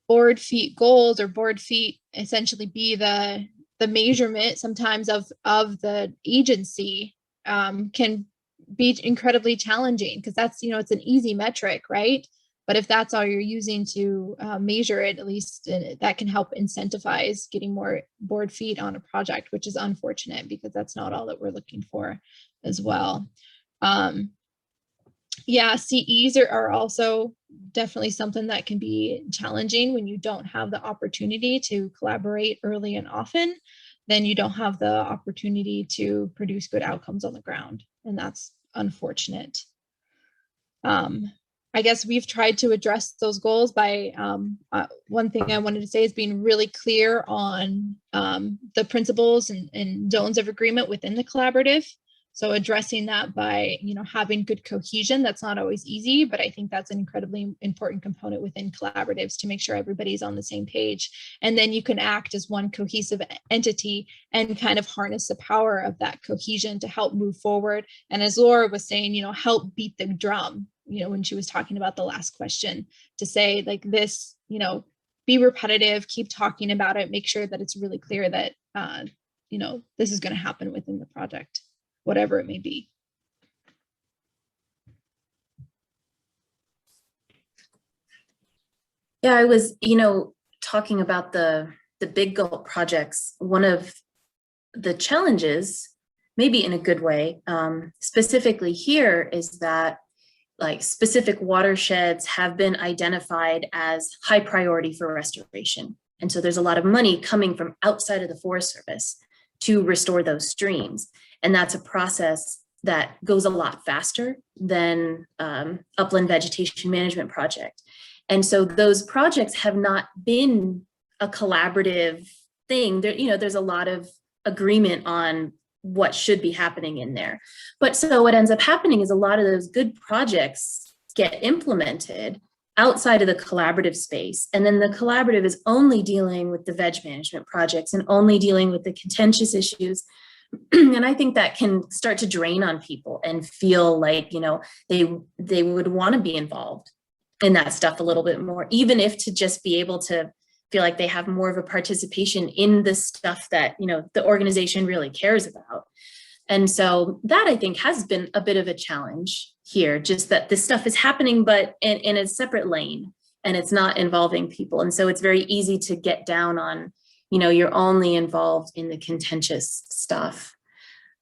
S3: board feet goals or board feet essentially be the measurement sometimes of the agency can be incredibly challenging, because that's, it's an easy metric, right? But if that's all you're using to measure it, at least that can help incentivize getting more board feet on a project, which is unfortunate because that's not all that we're looking for as well. CEs are also definitely something that can be challenging when you don't have the opportunity to collaborate early and often. Then you don't have the opportunity to produce good outcomes on the ground, and that's unfortunate. I guess we've tried to address those goals by one thing I wanted to say is being really clear on the principles and zones of agreement within the collaborative. So addressing that by, having good cohesion. That's not always easy, but I think that's an incredibly important component within collaboratives to make sure everybody's on the same page. And then you can act as one cohesive entity and kind of harness the power of that cohesion to help move forward. And as Laura was saying, help beat the drum, when she was talking about the last question, to say like this, be repetitive, keep talking about it, make sure that it's really clear that, this is going to happen within the project, whatever it may be.
S5: Yeah, I was, talking about the big gulp projects. One of the challenges, maybe in a good way, specifically here, is that like specific watersheds have been identified as high priority for restoration. And so there's a lot of money coming from outside of the Forest Service to restore those streams. And that's a process that goes a lot faster than upland vegetation management project. And so those projects have not been a collaborative thing. There, there's a lot of agreement on what should be happening in there. But so what ends up happening is a lot of those good projects get implemented outside of the collaborative space. And then the collaborative is only dealing with the veg management projects and only dealing with the contentious issues. And I think that can start to drain on people and feel like, they would want to be involved in that stuff a little bit more, even if to just be able to feel like they have more of a participation in the stuff that, the organization really cares about. And so that, I think, has been a bit of a challenge here, just that this stuff is happening, but in a separate lane, and it's not involving people. And so it's very easy to get down on, you're only involved in the contentious stuff.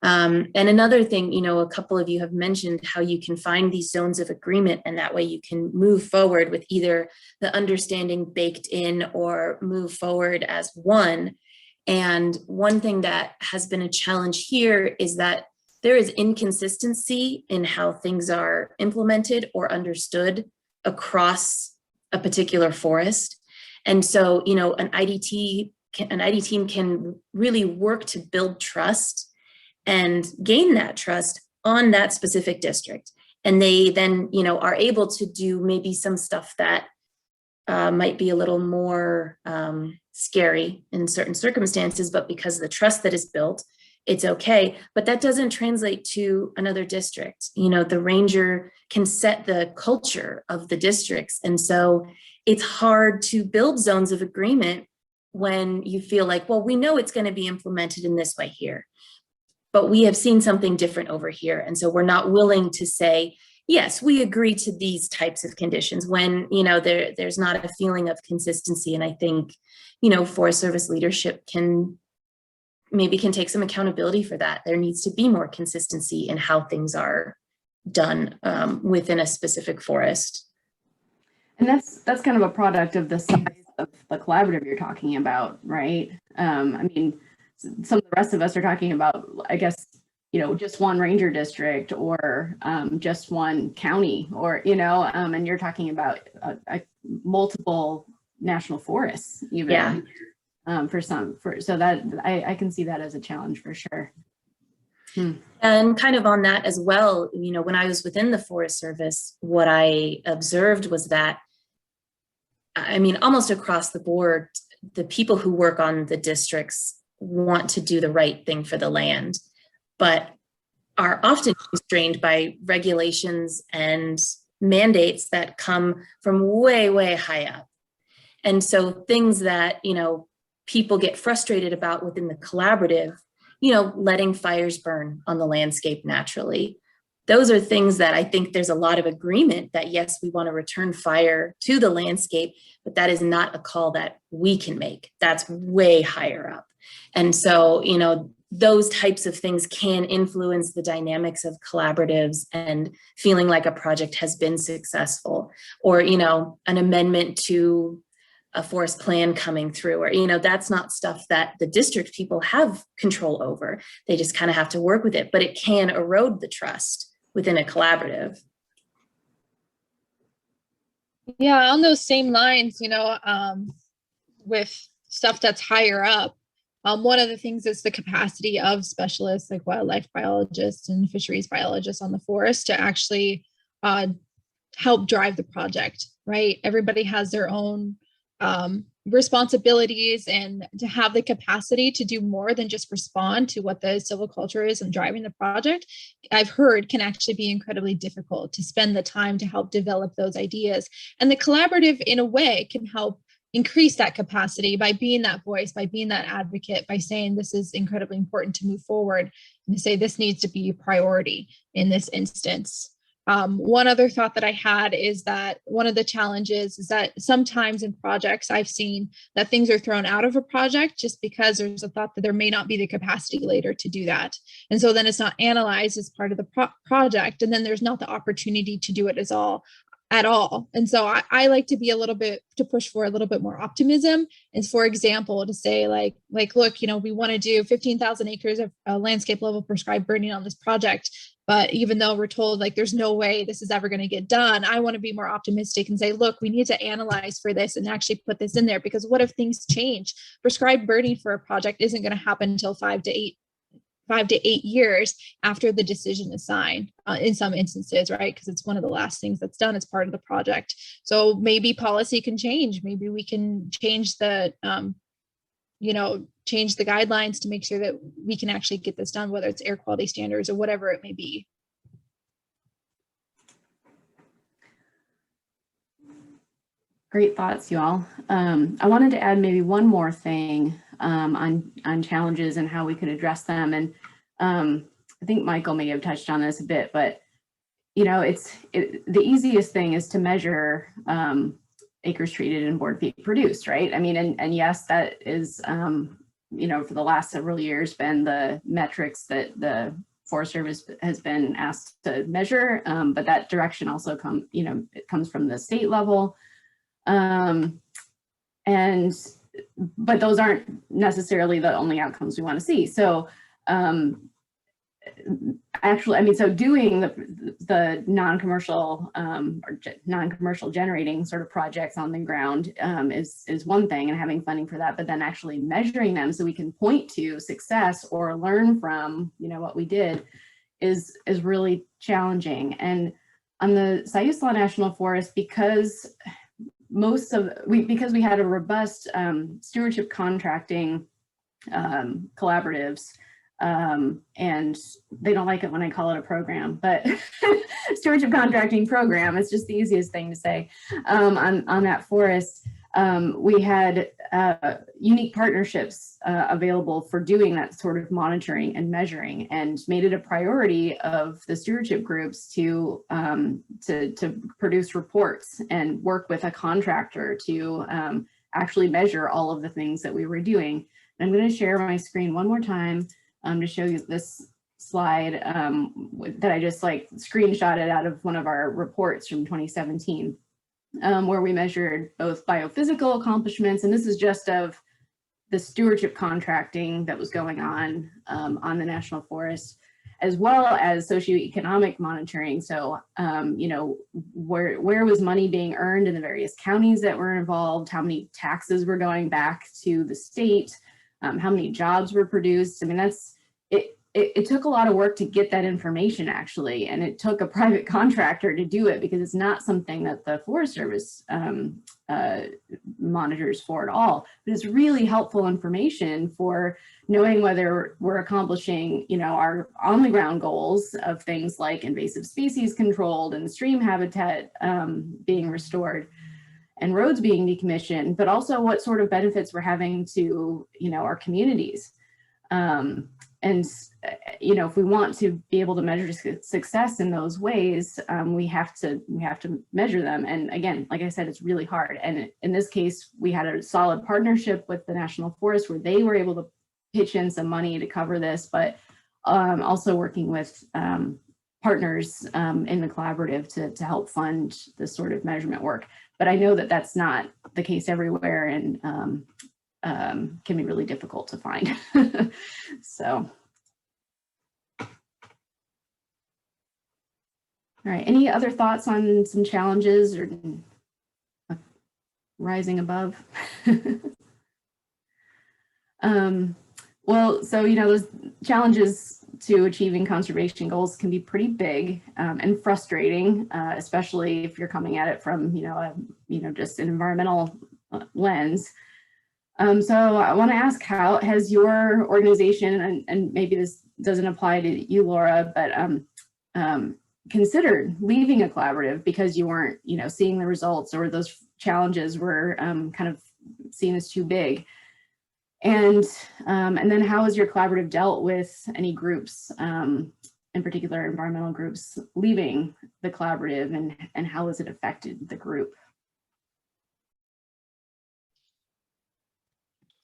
S5: And another thing, a couple of you have mentioned how you can find these zones of agreement, and that way you can move forward with either the understanding baked in or move forward as one. And one thing that has been a challenge here is that there is inconsistency in how things are implemented or understood across a particular forest. And so, an ID team can really work to build trust and gain that trust on that specific district. And they then, are able to do maybe some stuff that might be a little more scary in certain circumstances, but because of the trust that is built, it's okay. But that doesn't translate to another district. The ranger can set the culture of the districts. And so it's hard to build zones of agreement when you feel like, well, we know it's going to be implemented in this way here, but we have seen something different over here. And so we're not willing to say, yes, we agree to these types of conditions when, there's not a feeling of consistency. And I think, Forest Service leadership can take some accountability for that. There needs to be more consistency in how things are done within a specific forest.
S2: And that's kind of a product of the size of the collaborative you're talking about, right? Some of the rest of us are talking about, I guess, just one ranger district or just one county, or, and you're talking about multiple national forests, even.
S5: Yeah.
S2: So that I can see that as a challenge for sure.
S5: And kind of on that as well, when I was within the Forest Service, what I observed was that, almost across the board, the people who work on the districts want to do the right thing for the land, but are often constrained by regulations and mandates that come from way, way high up. And so things that, people get frustrated about within the collaborative, letting fires burn on the landscape naturally. Those are things that I think there's a lot of agreement that, yes, we want to return fire to the landscape, but that is not a call that we can make. That's way higher up. And so, those types of things can influence the dynamics of collaboratives and feeling like a project has been successful, or, an amendment to a forest plan coming through, or, that's not stuff that the district people have control over. They just kind of have to work with it, but it can erode the trust within a collaborative.
S3: Yeah, on those same lines, with stuff that's higher up, one of the things is the capacity of specialists like wildlife biologists and fisheries biologists on the forest to actually help drive the project, right? Everybody has their own responsibilities, and to have the capacity to do more than just respond to what the silviculture is and driving the project, I've heard can actually be incredibly difficult to spend the time to help develop those ideas. And the collaborative, in a way, can help increase that capacity by being that voice, by being that advocate, by saying this is incredibly important to move forward, and to say this needs to be a priority in this instance. One other thought that I had is that one of the challenges is that sometimes in projects I've seen that things are thrown out of a project just because there's a thought that there may not be the capacity later to do that. And so then it's not analyzed as part of the project, and then there's not the opportunity to do it at all. And so I like to be to push for a little bit more optimism. And for example, to say like, look, we want to do 15,000 acres of landscape level prescribed burning on this project. But even though we're told like, there's no way this is ever going to get done, I want to be more optimistic and say, look, we need to analyze for this and actually put this in there, because what if things change? Prescribed burning for a project isn't going to happen until 5 to 8 years after the decision is signed, in some instances, right? Because it's one of the last things that's done as part of the project. So maybe policy can change. Maybe we can change change the guidelines to make sure that we can actually get this done, whether it's air quality standards or whatever it may be.
S2: Great thoughts, you all. I wanted to add maybe one more thing on challenges and how we could address them. And I think Michael may have touched on this a bit, but the easiest thing is to measure acres treated and board feet produced, right? I mean, and yes, that is for the last several years been the metrics that the Forest Service has been asked to measure, but that direction also it comes from the state level. But those aren't necessarily the only outcomes we want to see. So so doing the non-commercial or non-commercial generating sort of projects on the ground is one thing, and having funding for that, but then actually measuring them so we can point to success or learn from what we did is really challenging. And on the Siuslaw National Forest, because we had a robust stewardship contracting collaboratives, and they don't like it when I call it a program, but stewardship contracting program, it's just the easiest thing to say. On that forest, we had unique partnerships available for doing that sort of monitoring and measuring, and made it a priority of the stewardship groups to produce reports and work with a contractor to actually measure all of the things that we were doing. And I'm going to share my screen one more time to show you this slide that I just screenshotted out of one of our reports from 2017, where we measured both biophysical accomplishments, and this is just of the stewardship contracting that was going on the National Forest, as well as socioeconomic monitoring. So, where was money being earned in the various counties that were involved, how many taxes were going back to the state, how many jobs were produced. I mean, it took a lot of work to get that information actually, and it took a private contractor to do it because it's not something that the Forest Service monitors for at all. But it's really helpful information for knowing whether we're accomplishing, you know, our on the ground goals of things like invasive species controlled and stream habitat being restored and roads being decommissioned, but also what sort of benefits we're having to, you know, our communities. And, you know, if we want to be able to measure success in those ways, we have to measure them. And again, like I said, it's really hard. And in this case, we had a solid partnership with the National Forest where they were able to pitch in some money to cover this, but also working with partners in the collaborative to help fund this sort of measurement work. But I know that that's not the case everywhere, and can be really difficult to find. So. All right, any other thoughts on some challenges or rising above? Well, so, you know, those challenges to achieving conservation goals can be pretty big and frustrating, especially if you're coming at it from, just an environmental lens. So I want to ask, how has your organization, and maybe this doesn't apply to you, Laura, but considered leaving a collaborative because you weren't, seeing the results, or those challenges were kind of seen as too big? And then how has your collaborative dealt with any groups, in particular environmental groups, leaving the collaborative, and how has it affected the group?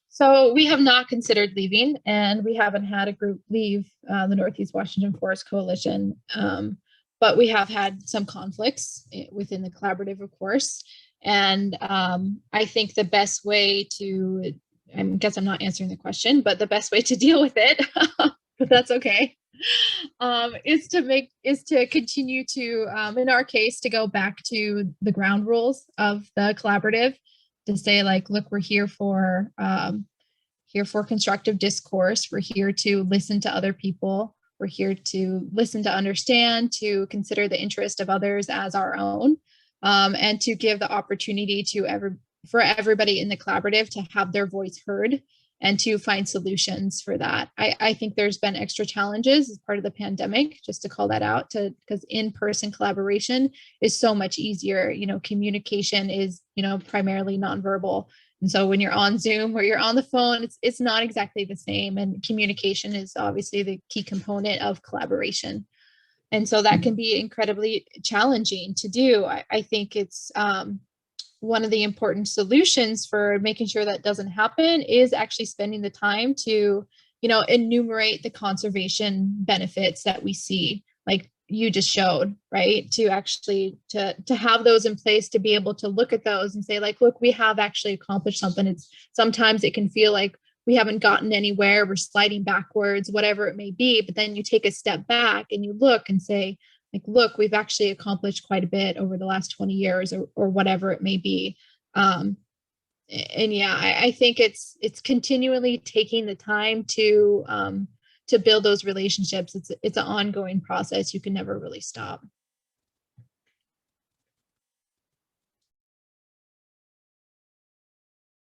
S3: So we have not considered leaving, and we haven't had a group leave the Northeast Washington Forest Coalition, but we have had some conflicts within the collaborative, of course. And I think the best way to, I guess I'm not answering the question, but the best way to deal with it, but that's okay, is to continue to, in our case, to go back to the ground rules of the collaborative, to say, like, look, we're here for constructive discourse. We're here to listen to other people. We're here to listen to understand, to consider the interest of others as our own, and to give the opportunity for everybody in the collaborative to have their voice heard and to find solutions for that. I think there's been extra challenges as part of the pandemic, just to call that out, because in-person collaboration is so much easier. Communication is, primarily nonverbal. And so when you're on Zoom or you're on the phone, it's not exactly the same. And communication is obviously the key component of collaboration. And so that can be incredibly challenging to do. I think it's one of the important solutions for making sure that doesn't happen is actually spending the time to, enumerate the conservation benefits that we see, like you just showed, right? To actually, to have those in place, to be able to look at those and say, like, look, we have actually accomplished something. Sometimes it can feel like we haven't gotten anywhere, we're sliding backwards, whatever it may be. But then you take a step back and you look and say, like, look, we've actually accomplished quite a bit over the last 20 years or whatever it may be. And yeah, I think it's continually taking the time to build those relationships. It's an ongoing process. You can never really stop.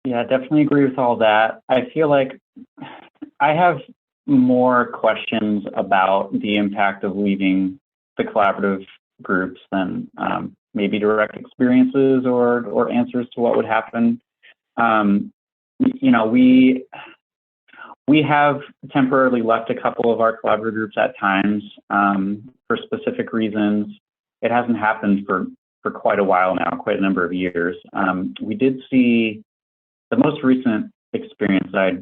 S4: Yeah, definitely agree with all that. I feel like I have more questions about the impact of leaving the collaborative groups than maybe direct experiences or answers to what would happen. We have temporarily left a couple of our collaborative groups at times for specific reasons. It hasn't happened for quite a while now, quite a number of years. We did see the most recent experience I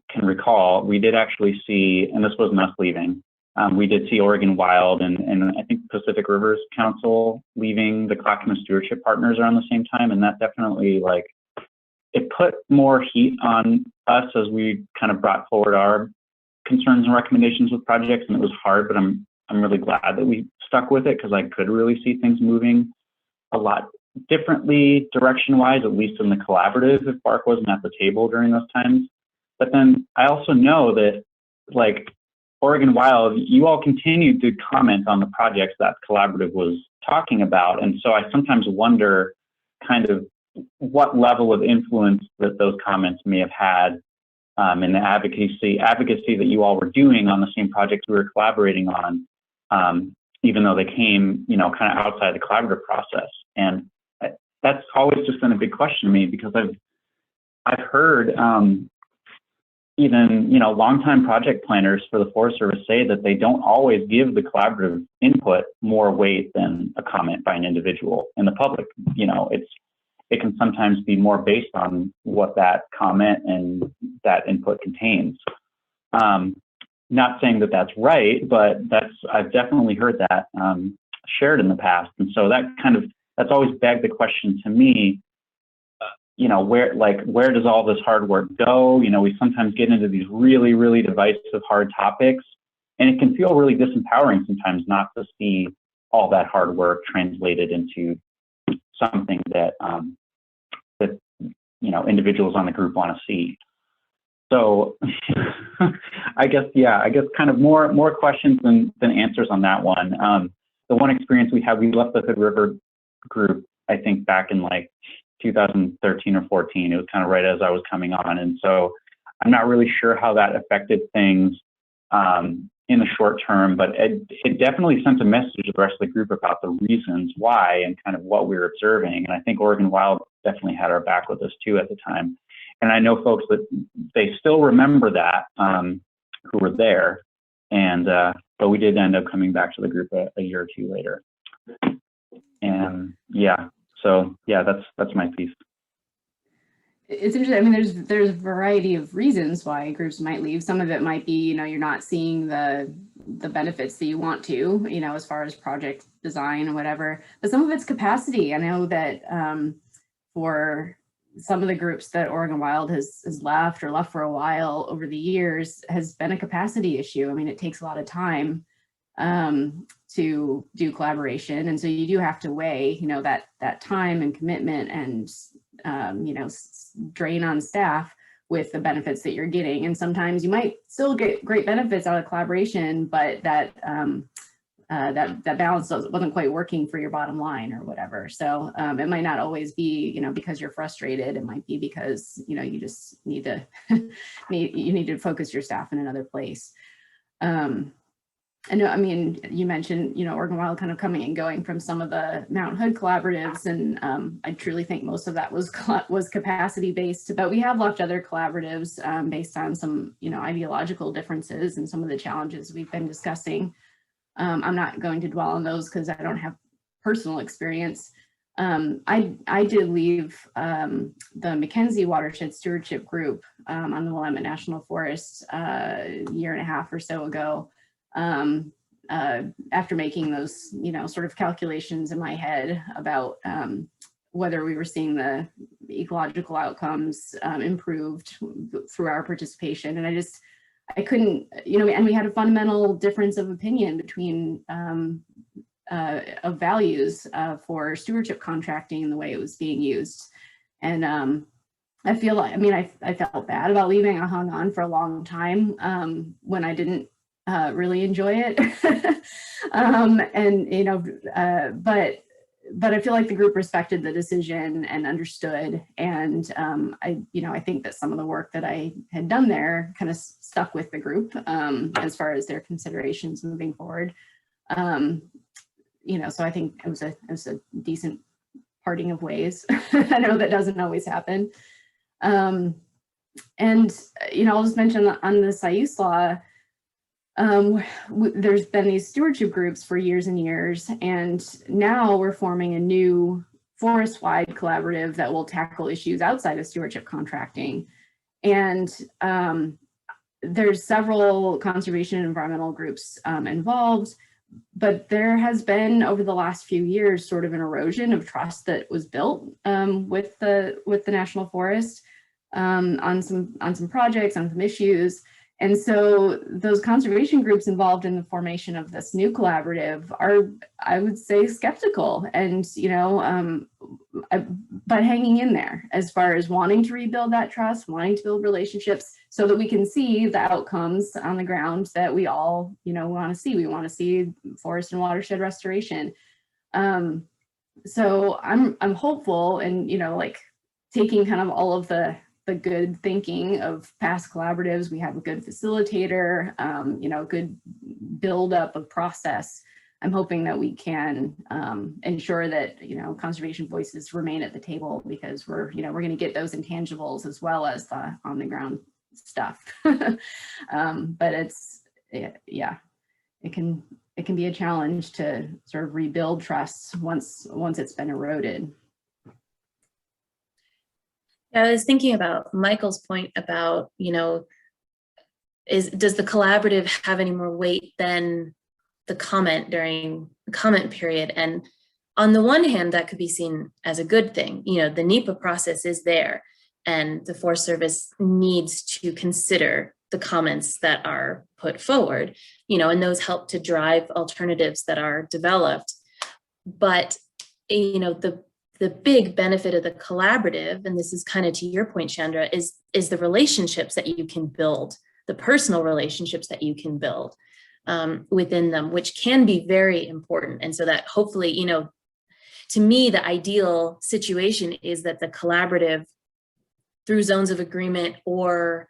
S4: can recall. We did actually see, and this wasn't us leaving, we did see Oregon Wild and I think Pacific Rivers Council leaving the Crocta Stewardship Partners around the same time, and that definitely, it put more heat on us as we kind of brought forward our concerns and recommendations with projects, and it was hard, but I'm really glad that we stuck with it, because I could really see things moving a lot differently direction-wise, at least in the collaborative, if Bark wasn't at the table during those times. But then I also know that, Oregon Wild, you all continued to comment on the projects that collaborative was talking about. And so I sometimes wonder kind of what level of influence that those comments may have had in the advocacy that you all were doing on the same projects we were collaborating on, even though they came, you know, kind of outside the collaborative process. And that's always just been a big question to me, because I've heard even, you know, longtime project planners for the Forest Service say that they don't always give the collaborative input more weight than a comment by an individual in the public. You know, it can sometimes be more based on what that comment and that input contains. Not saying that that's right, but I've definitely heard that shared in the past. And so that's always begged the question to me, you know, where does all this hard work go? You know, we sometimes get into these really, really divisive, hard topics, and it can feel really disempowering sometimes not to see all that hard work translated into something that, you know, individuals on the group want to see. So I guess kind of more questions than answers on that one. The one experience we had, we left the Hood River group, I think back in like 2013 or 14. It was kind of right as I was coming on. And so I'm not really sure how that affected things in the short term, but it definitely sent a message to the rest of the group about the reasons why and kind of what we were observing. And I think Oregon Wild definitely had our back with us too at the time. And I know folks that they still remember that who were there. And but we did end up coming back to the group a year or two later. And yeah, so yeah, that's my piece.
S2: It's interesting. I mean, there's a variety of reasons why groups might leave. Some of it might be, you know, you're not seeing the benefits that you want to, you know, as far as project design or whatever. But some of it's capacity. I know that for some of the groups that Oregon Wild has left or left for a while over the years has been a capacity issue. I mean, it takes a lot of time to do collaboration, and so you do have to weigh, you know, that time and commitment and you know, drain on staff with the benefits that you're getting. And sometimes you might still get great benefits out of collaboration, but that balance wasn't quite working for your bottom line or whatever. So it might not always be, you know, because you're frustrated. It might be because, you know, you just need to you need to focus your staff in another place. I know, I mean, you mentioned, you know, Oregon Wild kind of coming and going from some of the Mount Hood collaboratives, and I truly think most of that was capacity based, but we have left other collaboratives based on some, you know, ideological differences and some of the challenges we've been discussing. I'm not going to dwell on those because I don't have personal experience. I did leave the Mackenzie Watershed Stewardship Group on the Willamette National Forest a year and a half or so ago. After making those, you know, sort of calculations in my head about whether we were seeing the ecological outcomes improved through our participation. And I couldn't, you know, and we had a fundamental difference of opinion between of values for stewardship contracting and the way it was being used. And I feel like, I mean, I felt bad about leaving. I hung on for a long time when I didn't really enjoy it. And, you know, but I feel like the group respected the decision and understood. And I think that some of the work that I had done there kind of stuck with the group as far as their considerations moving forward. You know, so I think it was a decent parting of ways. I know that doesn't always happen. And, you know, I'll just mention on the SAIUS law, there's been these stewardship groups for years and years, and now we're forming a new forest-wide collaborative that will tackle issues outside of stewardship contracting. And there's several conservation and environmental groups involved, but there has been over the last few years sort of an erosion of trust that was built with the National Forest on some projects, on some issues. And so those conservation groups involved in the formation of this new collaborative are, I would say, skeptical and, but hanging in there as far as wanting to rebuild that trust, wanting to build relationships so that we can see the outcomes on the ground that we all, want to see. We want to see forest and watershed restoration. So I'm hopeful and, taking kind of all of the good thinking of past collaboratives. We have a good facilitator, good buildup of process. I'm hoping that we can ensure that, conservation voices remain at the table, because we're going to get those intangibles as well as the on the ground stuff. But it's, yeah, it can be a challenge to sort of rebuild trust once it's been eroded.
S5: Yeah, I was thinking about Michael's point about, does the collaborative have any more weight than the comment during the comment period? And on the one hand, that could be seen as a good thing. The NEPA process is there, and the Forest Service needs to consider the comments that are put forward, and those help to drive alternatives that are developed. But, the big benefit of the collaborative, and this is kind of to your point, Chandra, is the relationships that you can build, the personal relationships that you can build within them, which can be very important. And so that hopefully, to me, the ideal situation is that the collaborative, through zones of agreement or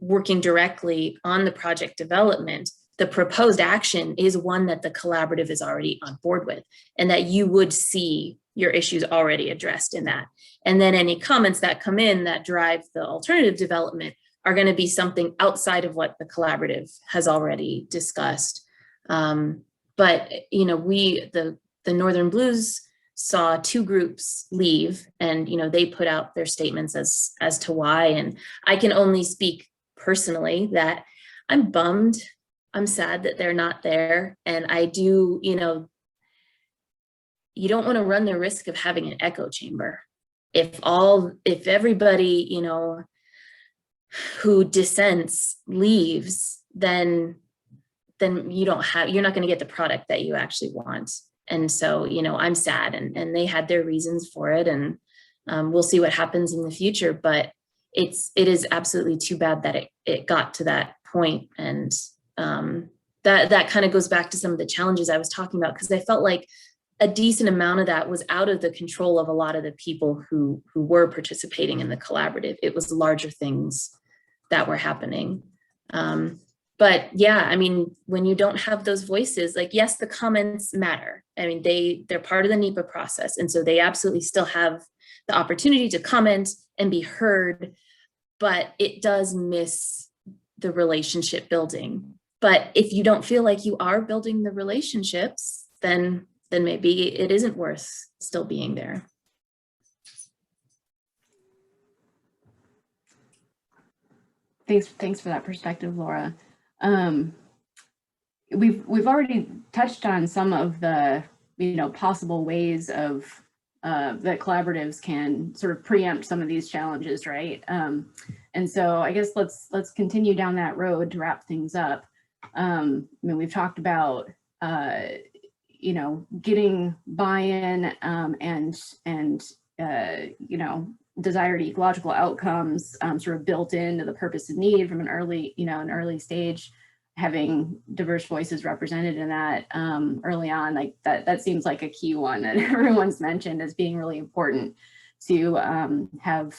S5: working directly on the project development, the proposed action is one that the collaborative is already on board with, and that you would see your issues already addressed in that. And then any comments that come in that drive the alternative development are going to be something outside of what the collaborative has already discussed. But, the Northern Blues saw two groups leave, and, they put out their statements as to why. And I can only speak personally that I'm bummed. I'm sad that they're not there. And I do, you don't want to run the risk of having an echo chamber. If everybody, who dissents leaves, then you're not going to get the product that you actually want. And so, I'm sad, and they had their reasons for it, and we'll see what happens in the future. But it is absolutely too bad that it got to that point. And that kind of goes back to some of the challenges I was talking about, because I felt like a decent amount of that was out of the control of a lot of the people who were participating in the collaborative. It was larger things that were happening. But yeah, when you don't have those voices, like, yes, the comments matter. They're part of the NEPA process. And so they absolutely still have the opportunity to comment and be heard, but it does miss the relationship building. But if you don't feel like you are building the relationships, then maybe it isn't worth still being there.
S2: Thanks for that perspective, Laura. We've already touched on some of the possible ways of that collaboratives can sort of preempt some of these challenges, right? And so I guess let's continue down that road to wrap things up. We've talked about getting buy-in and desired ecological outcomes sort of built into the purpose and need from an early stage, having diverse voices represented in that early on. Like that seems like a key one that everyone's mentioned as being really important to have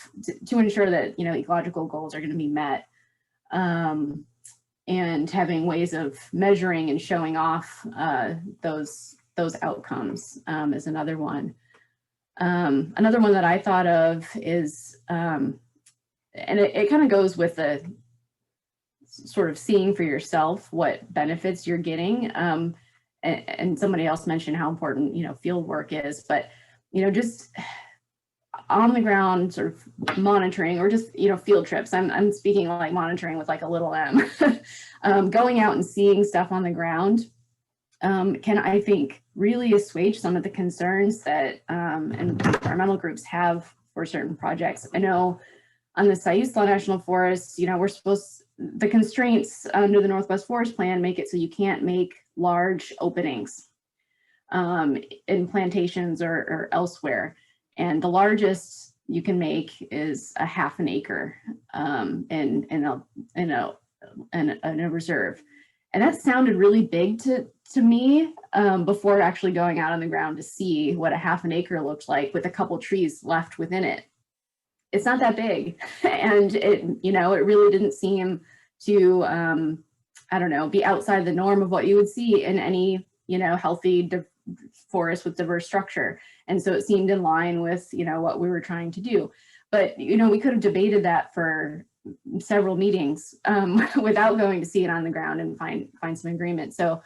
S2: to ensure that ecological goals are going to be met. And having ways of measuring and showing off those outcomes is another one. Another one that I thought of is, and it kind of goes with the sort of seeing for yourself what benefits you're getting. And somebody else mentioned how important field work is, but just on the ground sort of monitoring, or just field trips. I'm speaking like monitoring with like a little m. Going out and seeing stuff on the ground can, I think, really assuage some of the concerns that environmental groups have for certain projects. I know on the Siuslaw National Forest, the constraints under the Northwest Forest Plan make it so you can't make large openings in plantations or elsewhere. And the largest you can make is a half an acre in a reserve. And that sounded really big to me before actually going out on the ground to see what a half an acre looked like with a couple trees left within it. It's not that big. And it really didn't seem to, be outside the norm of what you would see in any, healthy forest with diverse structure. And so it seemed in line with, what we were trying to do. But, we could have debated that for several meetings without going to see it on the ground and find some agreement. So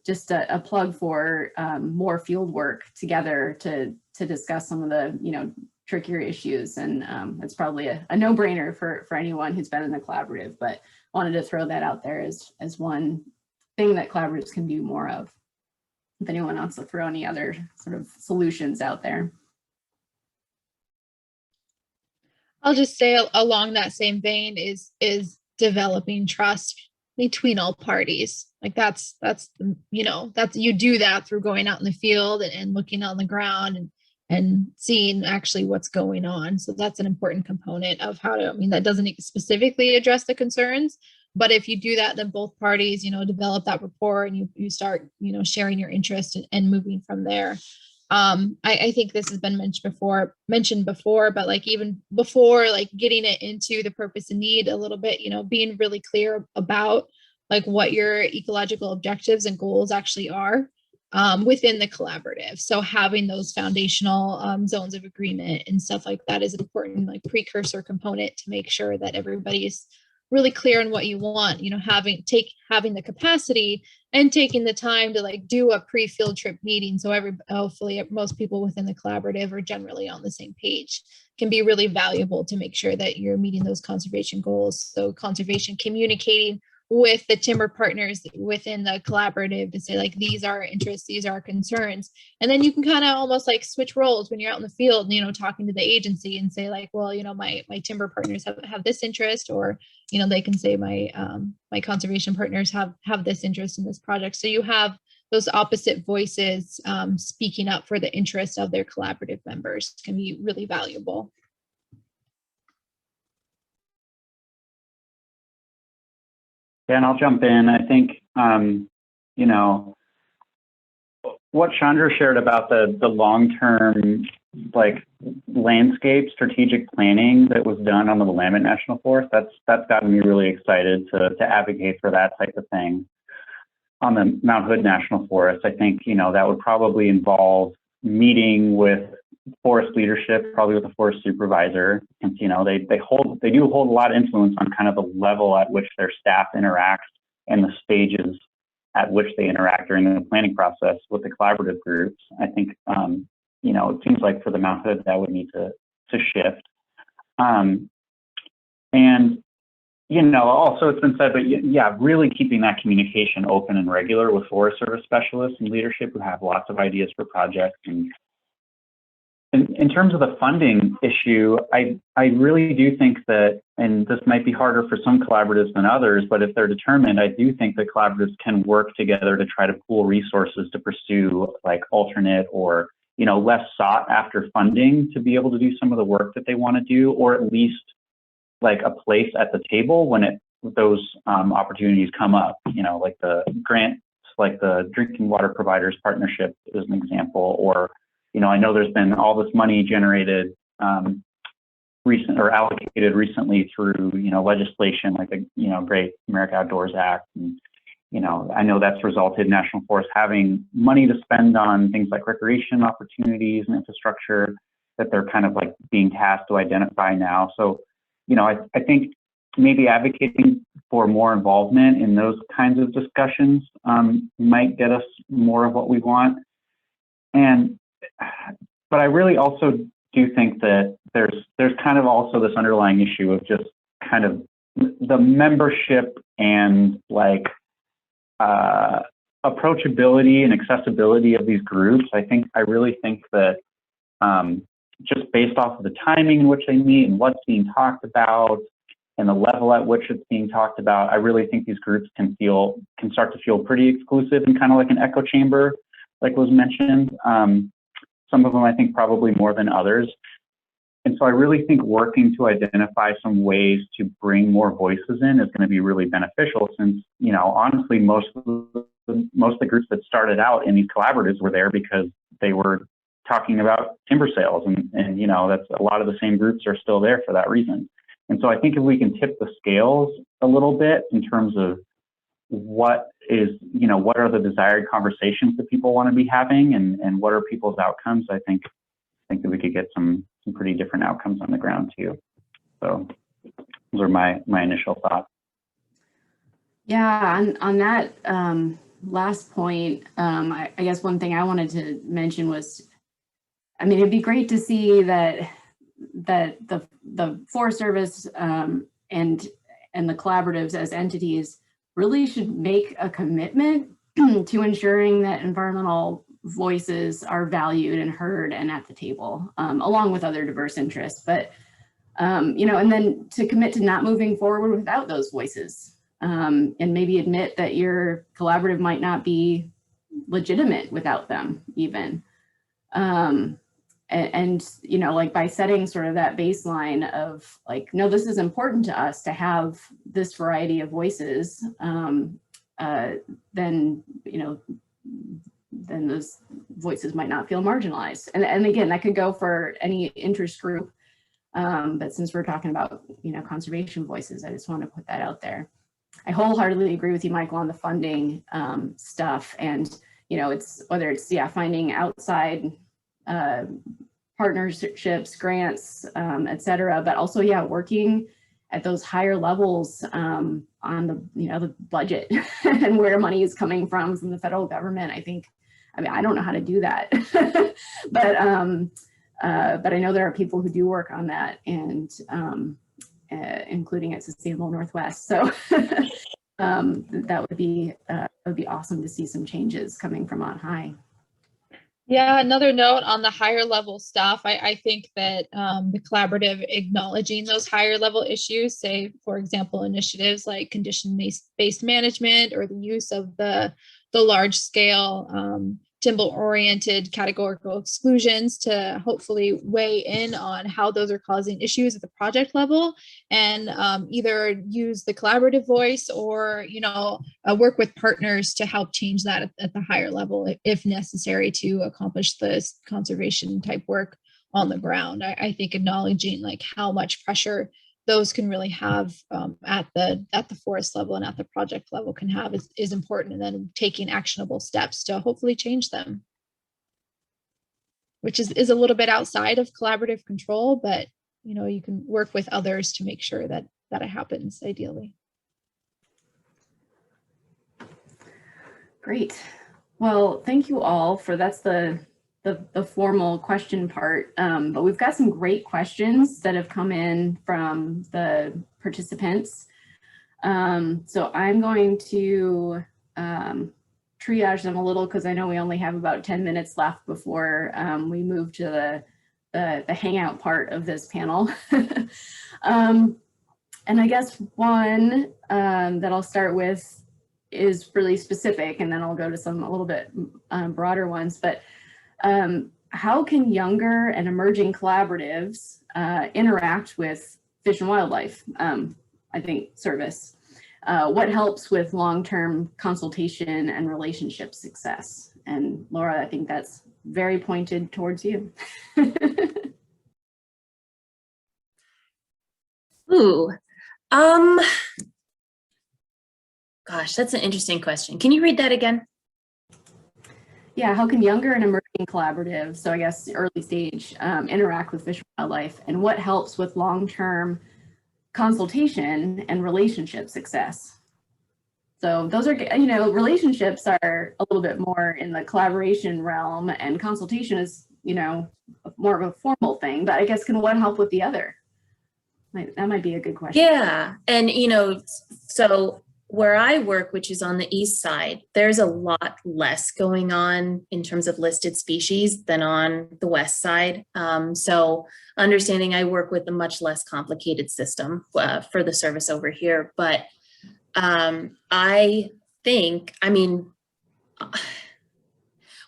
S2: just a plug for more field work together to discuss some of the, trickier issues. And it's probably a no-brainer for anyone who's been in the collaborative, but wanted to throw that out there as one thing that collaboratives can do more of. If anyone wants to throw any other sort of solutions out there.
S3: I'll just say along that same vein is developing trust between all parties. Like that's you do that through going out in the field and looking on the ground and seeing actually what's going on. So that's an important component of how to, that doesn't specifically address the concerns, but if you do that, then both parties, develop that rapport and you start, sharing your interest and moving from there. I think this has been mentioned before, but like even before, like getting it into the purpose and need a little bit, being really clear about like what your ecological objectives and goals actually are within the collaborative. So having those foundational zones of agreement and stuff like that is an important like precursor component to make sure that everybody is really clear on what you want, having the capacity and taking the time to like do a pre-field trip meeting. So hopefully most people within the collaborative are generally on the same page, can be really valuable to make sure that you're meeting those conservation goals. So conservation communicating with the timber partners within the collaborative to say like, these are our interests, these are our concerns. And then you can kind of almost like switch roles when you're out in the field, talking to the agency and say like, well, my timber partners have this interest, or, they can say my conservation partners have this interest in this project. So you have those opposite voices speaking up for the interests of their collaborative members can be really valuable.
S4: Yeah, and I'll jump in. I think, what Chandra shared about the long-term, like landscape strategic planning that was done on the Willamette National Forest, that's gotten me really excited to advocate for that type of thing. On the Mount Hood National Forest, I think, that would probably involve meeting with forest leadership, probably with the forest supervisor, and they do hold a lot of influence on kind of the level at which their staff interacts and the stages at which they interact during the planning process with the collaborative groups. I think it seems like for the Mount Hood that would need to shift. Also it's been said, but yeah, really keeping that communication open and regular with Forest Service specialists and leadership who have lots of ideas for projects. And in terms of the funding issue, I really do think that, and this might be harder for some collaboratives than others, but if they're determined, I do think that collaboratives can work together to try to pool resources to pursue like alternate or, less sought after funding to be able to do some of the work that they want to do, or at least like a place at the table when those opportunities come up, like the grants, like the Drinking Water Providers Partnership is an example, or I know there's been all this money generated allocated recently through, legislation like the, Great America Outdoors Act. And, I know that's resulted in National Forest having money to spend on things like recreation opportunities and infrastructure that they're kind of like being tasked to identify now. So, I think maybe advocating for more involvement in those kinds of discussions might get us more of what we want. But I really also do think that there's kind of also this underlying issue of just kind of the membership and like approachability and accessibility of these groups. I really think that just based off of the timing in which they meet and what's being talked about and the level at which it's being talked about, I really think these groups can start to feel pretty exclusive and kind of like an echo chamber, like was mentioned. Some of them, I think, probably more than others. And so I really think working to identify some ways to bring more voices in is going to be really beneficial, since, you know, honestly, most of the groups that started out in these collaboratives were there because they were talking about timber sales, and you know, that's a lot of the same groups are still there for that reason. And so I think if we can tip the scales a little bit in terms of what are the desired conversations that people want to be having, and what are people's outcomes, I think that we could get some pretty different outcomes on the ground too. So those are my initial thoughts.
S2: Yeah, on that last point, I guess one thing I wanted to mention was, I mean, it'd be great to see that the Forest Service and the collaboratives as entities really should make a commitment to ensuring that environmental voices are valued and heard and at the table, along with other diverse interests. But you know, and then to commit to not moving forward without those voices, and maybe admit that your collaborative might not be legitimate without them even. And you know, like by setting sort of that baseline of like, no, this is important to us to have this variety of voices, then, you know, then those voices might not feel marginalized. And again, that could go for any interest group. But since we're talking about, you know, conservation voices, I just want to put that out there. I wholeheartedly agree with you, Michael, on the funding stuff. And, you know, it's whether it's, finding outside partnerships, grants, et cetera, but also, working at those higher levels on the, the budget and where money is coming from the federal government. I mean, I don't know how to do that, but I know there are people who do work on that, and including at Sustainable Northwest. So that would be awesome to see some changes coming from on high.
S3: Yeah, another note on the higher level stuff. I think that the collaborative acknowledging those higher level issues, say, for example, initiatives like condition-based management or the use of the large scale timber-oriented categorical exclusions to hopefully weigh in on how those are causing issues at the project level, and either use the collaborative voice or, work with partners to help change that at the higher level if necessary to accomplish this conservation type work on the ground. I think acknowledging like how much pressure those can really have at the forest level and at the project level can have is important, and then taking actionable steps to hopefully change them, which is a little bit outside of collaborative control, but you can work with others to make sure that it happens ideally.
S2: Great. Well, thank you all for that's the formal question part, but we've got some great questions that have come in from the participants. So I'm going to triage them a little because I know we only have about 10 minutes left before we move to the hangout part of this panel. And I guess one that I'll start with is really specific, and then I'll go to some a little bit broader ones. But how can younger and emerging collaboratives interact with Fish and Wildlife, I think, service? What helps with long-term consultation and relationship success? And Laura, I think that's very pointed towards you.
S5: Ooh, gosh, that's an interesting question. Can you read that again?
S2: Yeah, how can younger and emerging collaboratives, so I guess early stage, interact with Fish and Wildlife, and what helps with long-term consultation and relationship success? So those are, relationships are a little bit more in the collaboration realm, and consultation is, more of a formal thing, but I guess can one help with the other? That might be a good question.
S5: Yeah, and so where I work, which is on the east side, there's a lot less going on in terms of listed species than on the west side. So understanding I work with a much less complicated system for the service over here. But I think, I mean,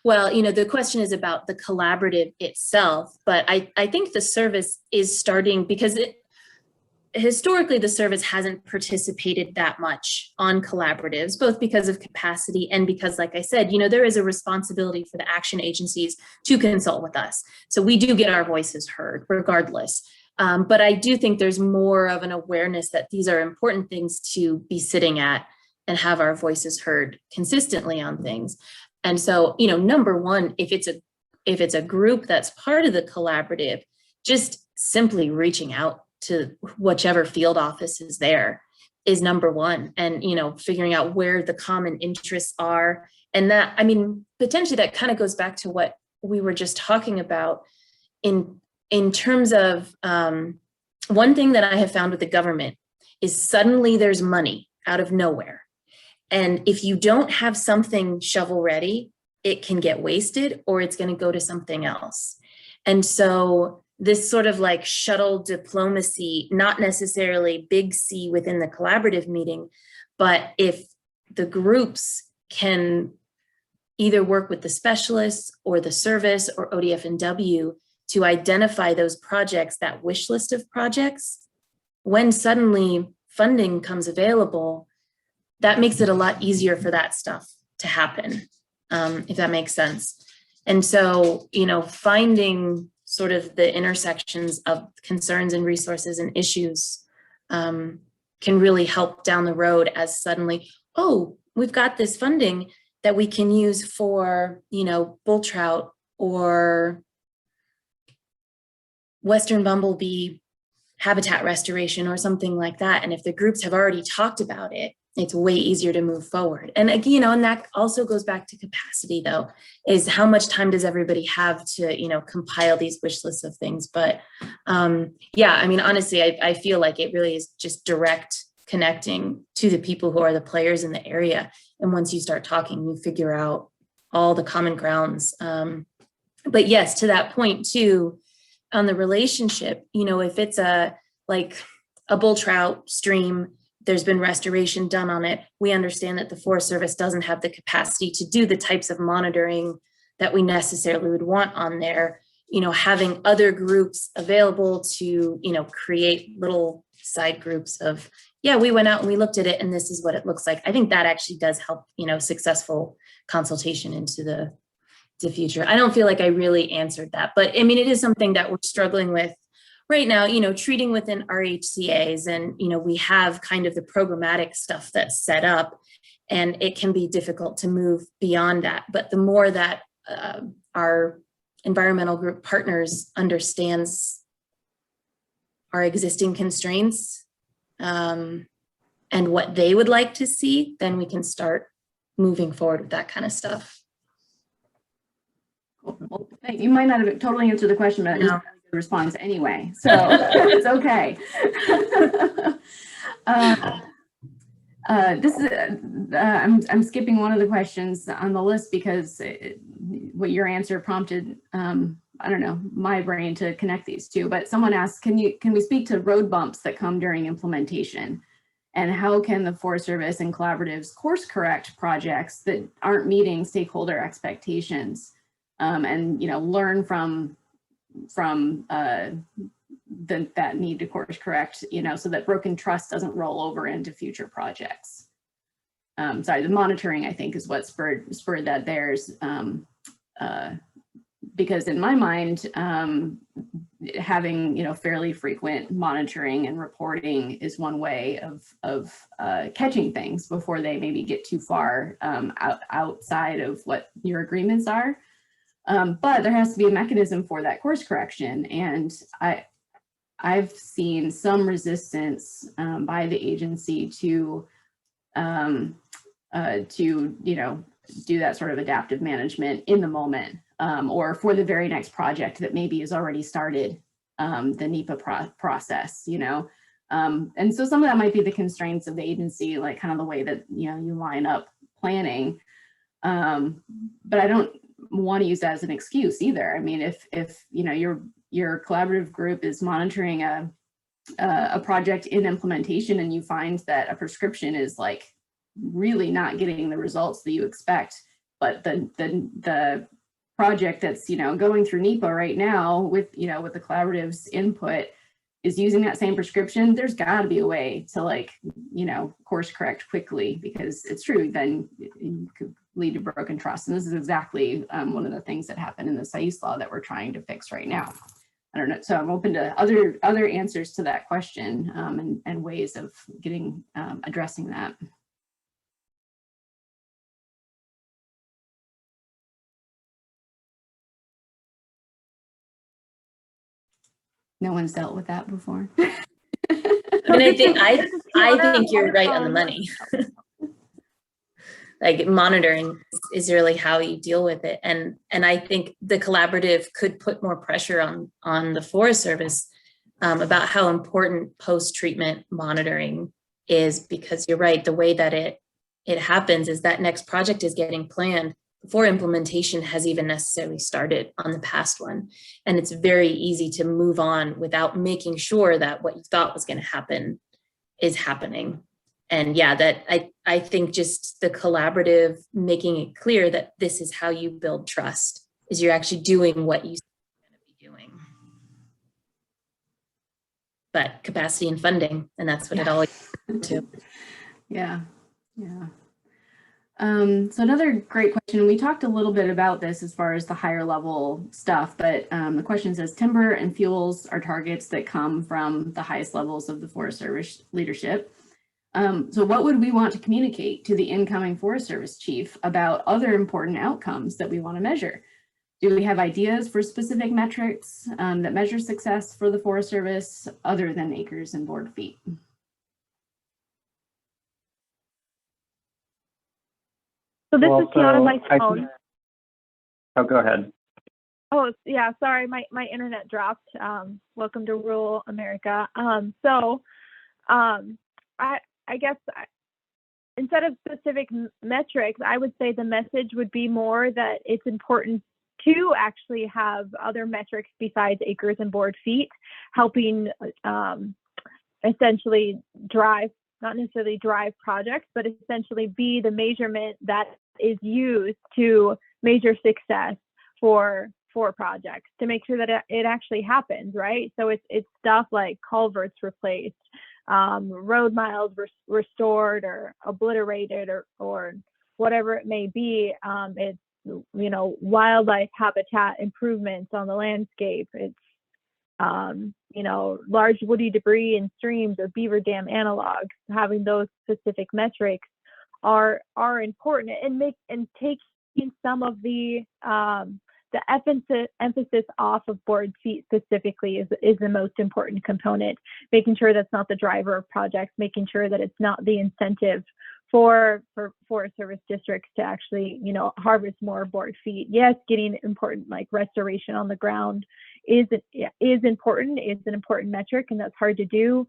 S5: well, you know, the question is about the collaborative itself, but I think the service is starting because historically the service hasn't participated that much on collaboratives, both because of capacity and because, like I said, you know, there is a responsibility for the action agencies to consult with us. So we do get our voices heard regardless. But I do think there's more of an awareness that these are important things to be sitting at and have our voices heard consistently on things. And so, you know, number one, if it's a group that's part of the collaborative, just simply reaching out to whichever field office is there is number one. And, you know, figuring out where the common interests are. And that, I mean, potentially that kind of goes back to what we were just talking about in terms of one thing that I have found with the government is suddenly there's money out of nowhere. And if you don't have something shovel ready, it can get wasted or it's going to go to something else. And so this sort of like shuttle diplomacy, not necessarily big C within the collaborative meeting, but if the groups can either work with the specialists or the service or ODF&W to identify those projects, that wish list of projects, when suddenly funding comes available, that makes it a lot easier for that stuff to happen, if that makes sense. And so, you know, finding sort of the intersections of concerns and resources and issues can really help down the road as suddenly, oh, we've got this funding that we can use for, you know, bull trout or Western bumblebee habitat restoration or something like that. And if the groups have already talked about it, it's way easier to move forward. And again, you know, and that also goes back to capacity though, is how much time does everybody have to, you know, compile these wish lists of things. But yeah, I mean, honestly, I feel like it really is just direct connecting to the people who are the players in the area. And once you start talking, you figure out all the common grounds. But yes, to that point too, on the relationship, you know, if it's like a bull trout stream, there's been restoration done on it. We understand that the Forest Service doesn't have the capacity to do the types of monitoring that we necessarily would want on there. You know, having other groups available to, you know, create little side groups of, yeah, we went out and we looked at it and this is what it looks like. I think that actually does help, you know, successful consultation into the future. I don't feel like I really answered that, but I mean, it is something that we're struggling with right now, you know, treating within our HCAs, and, you know, we have kind of the programmatic stuff that's set up and it can be difficult to move beyond that. But the more that our environmental group partners understands our existing constraints and what they would like to see, then we can start moving forward with that kind of stuff.
S2: Well, you might not have totally answered the question, but no. Response anyway, so it's okay. This is I'm skipping one of the questions on the list because what your answer prompted I don't know, my brain to connect these two. But someone asked, can we speak to road bumps that come during implementation, and how can the Forest Service and collaboratives course correct projects that aren't meeting stakeholder expectations, and, you know, learn from that need to course correct, you know, so that broken trust doesn't roll over into future projects. Sorry, the monitoring, I think, is what spurred that. There's because in my mind, having, you know, fairly frequent monitoring and reporting is one way of catching things before they maybe get too far outside of what your agreements are. But there has to be a mechanism for that course correction. And I've seen some resistance by the agency to you know, do that sort of adaptive management in the moment, or for the very next project that maybe is already started, the NEPA process, you know. And so some of that might be the constraints of the agency, like kind of the way that, you know, you line up planning. But I don't want to use that as an excuse either. I mean, if you know, your collaborative group is monitoring a project in implementation and you find that a prescription is like really not getting the results that you expect, but the project that's, you know, going through NEPA right now with, you know, with the collaborative's input is using that same prescription, there's got to be a way to, like, you know, course correct quickly, because it's true, then you could lead to broken trust. And this is exactly one of the things that happened in the SAIS law that we're trying to fix right now. I don't know. So I'm open to other answers to that question, and ways of getting addressing that. No one's dealt with that before.
S5: I mean, I think you're right on the money. Like, monitoring is really how you deal with it. And I think the collaborative could put more pressure on the Forest Service about how important post-treatment monitoring is, because you're right, the way that it happens is that next project is getting planned before implementation has even necessarily started on the past one. And it's very easy to move on without making sure that what you thought was going to happen is happening. And yeah, that I think just the collaborative making it clear that this is how you build trust, is you're actually doing what you said you're going to be doing. But capacity and funding, and that's what it all comes to.
S2: Yeah. So another great question, we talked a little bit about this as far as the higher level stuff, but the question says, timber and fuels are targets that come from the highest levels of the Forest Service leadership. So what would we want to communicate to the incoming Forest Service chief about other important outcomes that we want to measure? Do we have ideas for specific metrics that measure success for the Forest Service other than acres and board feet?
S6: So this is Tiana, my phone.
S4: Oh, go ahead.
S6: Oh, yeah, sorry, my internet dropped. Welcome to rural America. I guess instead of specific metrics, I would say the message would be more that it's important to actually have other metrics besides acres and board feet, helping essentially drive, not necessarily drive projects, but essentially be the measurement that is used to measure success for projects, to make sure that it actually happens, right? So it's stuff like culverts replaced, road miles restored or obliterated, or whatever it may be. It's, you know, wildlife habitat improvements on the landscape. It's you know, large woody debris in streams or beaver dam analogs. Having those specific metrics are important, and taking some of the emphasis off of board feet specifically is the most important component. Making sure that's not the driver of projects, making sure that it's not the incentive for Forest Service districts to actually, you know, harvest more board feet. Yes, getting important, like restoration on the ground is important, is an important metric, and that's hard to do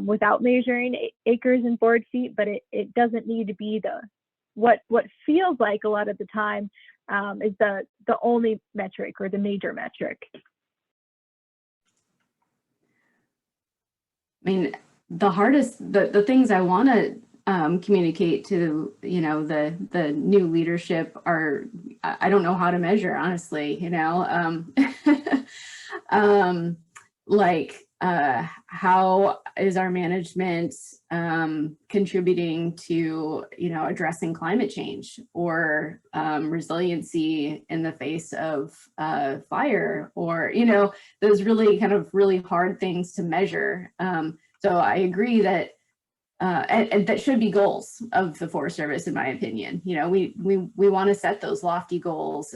S6: without measuring acres and board feet, but it doesn't need to be what feels like a lot of the time is the only metric or the major metric.
S2: I mean, the things I want to communicate to, you know, the new leadership are, I don't know how to measure, honestly, you know, like how is our management contributing to, you know, addressing climate change or resiliency in the face of fire, or, you know, those really kind of really hard things to measure. So I agree that and that should be goals of the Forest Service, in my opinion. You know, we want to set those lofty goals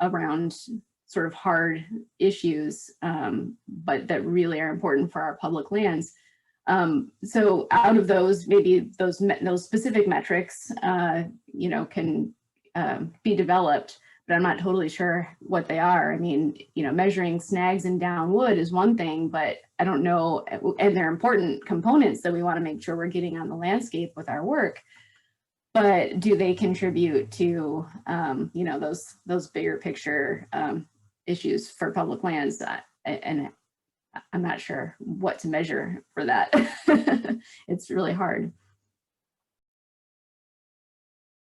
S2: around sort of hard issues, but that really are important for our public lands. So out of those, maybe those specific metrics, you know, can be developed, but I'm not totally sure what they are. I mean, you know, measuring snags and down wood is one thing, but I don't know, and they're important components that we want to make sure we're getting on the landscape with our work. But do they contribute to, you know, those bigger picture issues for public lands? And I'm not sure what to measure for that. It's really hard.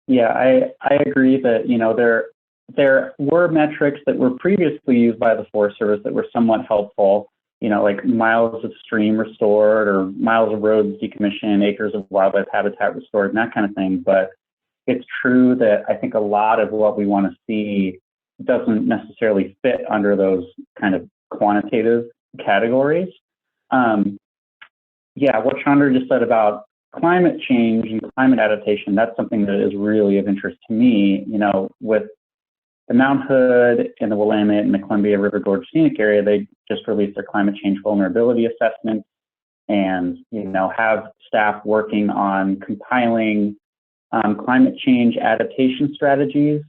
S4: Yeah, I agree that, you know, there were metrics that were previously used by the Forest Service that were somewhat helpful, you know, like miles of stream restored or miles of roads decommissioned, acres of wildlife habitat restored, and that kind of thing. But it's true that I think a lot of what we want to see doesn't necessarily fit under those kind of quantitative categories. Yeah, what Chandra just said about climate change and climate adaptation, that's something that is really of interest to me. You know, with the Mount Hood and the Willamette and the Columbia River Gorge Scenic Area, they just released their climate change vulnerability assessment, and, you know, have staff working on compiling climate change adaptation strategies.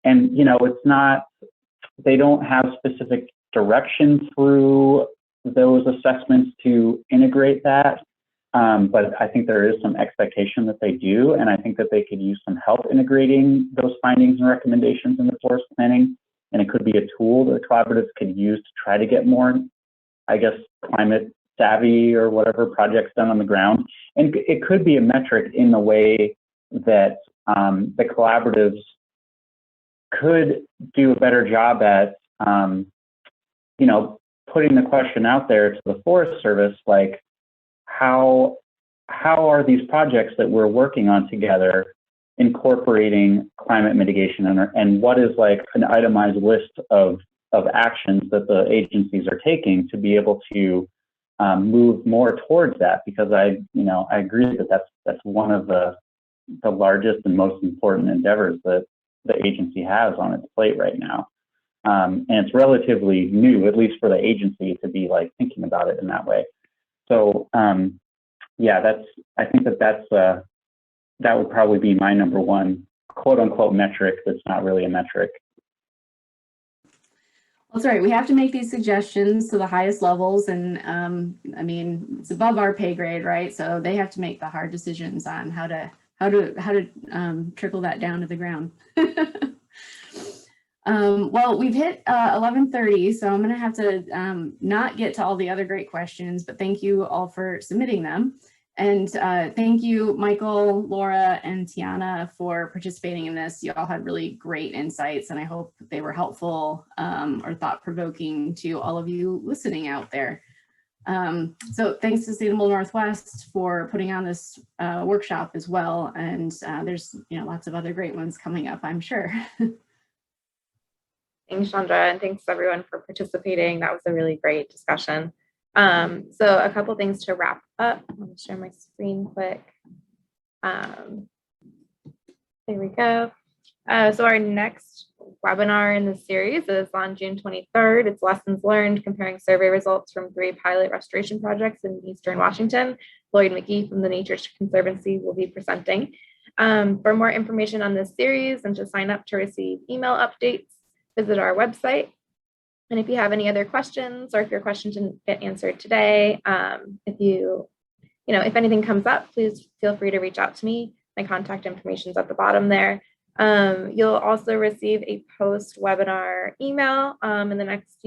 S4: And, you know, it's not, they don't have specific direction through those assessments to integrate that. But I think there is some expectation that they do, and I think that they could use some help integrating those findings and recommendations in the forest planning. And it could be a tool that collaboratives could use to try to get more, I guess, climate savvy or whatever projects done on the ground. And it could be a metric in the way that the collaboratives could do a better job at, you know, putting the question out there to the Forest Service, like, how are these projects that we're working on together incorporating climate mitigation, and what is like an itemized list of actions that the agencies are taking to be able to move more towards that? Because I agree that that's one of the largest and most important endeavors that the agency has on its plate right now. And it's relatively new, at least for the agency, to be like thinking about it in that way. So yeah, I think that would probably be my number one quote unquote metric that's not really a metric.
S2: Well, sorry, we have to make these suggestions to the highest levels, and I mean, it's above our pay grade, right? So they have to make the hard decisions on how to trickle that down to the ground. Well, we've hit 11:30, so I'm going to have to not get to all the other great questions, but thank you all for submitting them. And thank you, Michael, Laura, and Tiana for participating in this. You all had really great insights, and I hope they were helpful or thought-provoking to all of you listening out there. So thanks to Sustainable Northwest for putting on this workshop as well. And there's lots of other great ones coming up, I'm sure.
S1: Thanks, Chandra, and thanks everyone for participating. That was a really great discussion. So a couple things to wrap up. I'll share my screen quick. There we go. So our next webinar in the series is on June 23rd. It's lessons learned comparing survey results from 3 pilot restoration projects in Eastern Washington. Lloyd McGee from the Nature Conservancy will be presenting. For more information on this series and to sign up to receive email updates, visit our website. And if you have any other questions, or if your question didn't get answered today, if anything comes up, please feel free to reach out to me. My contact information is at the bottom there. You'll also receive a post-webinar email in the next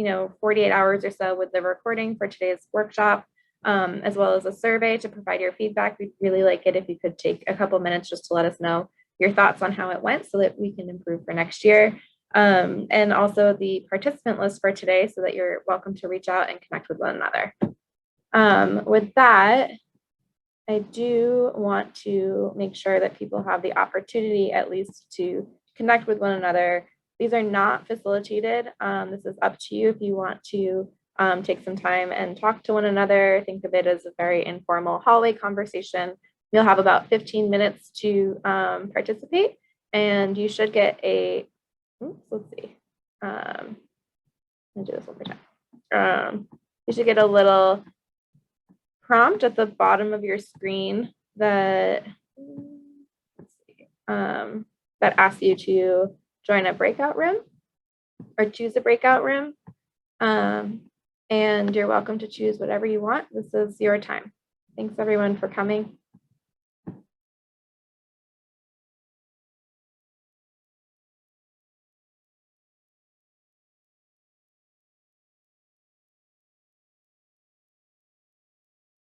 S1: 48 hours or so with the recording for today's workshop, as well as a survey to provide your feedback. We'd really like it if you could take a couple minutes just to let us know your thoughts on how it went so that we can improve for next year. And also the participant list for today so that you're welcome to reach out and connect with one another. With that, I do want to make sure that people have the opportunity at least to connect with one another. These are not facilitated. This is up to you if you want to take some time and talk to one another. Think of it as a very informal hallway conversation. You'll have about 15 minutes to participate, and you should get a let's see. I'll do this one more time. You should get a little prompt at the bottom of your screen that that asks you to join a breakout room or choose a breakout room. and you're welcome to choose whatever you want. This is your time. Thanks everyone for coming.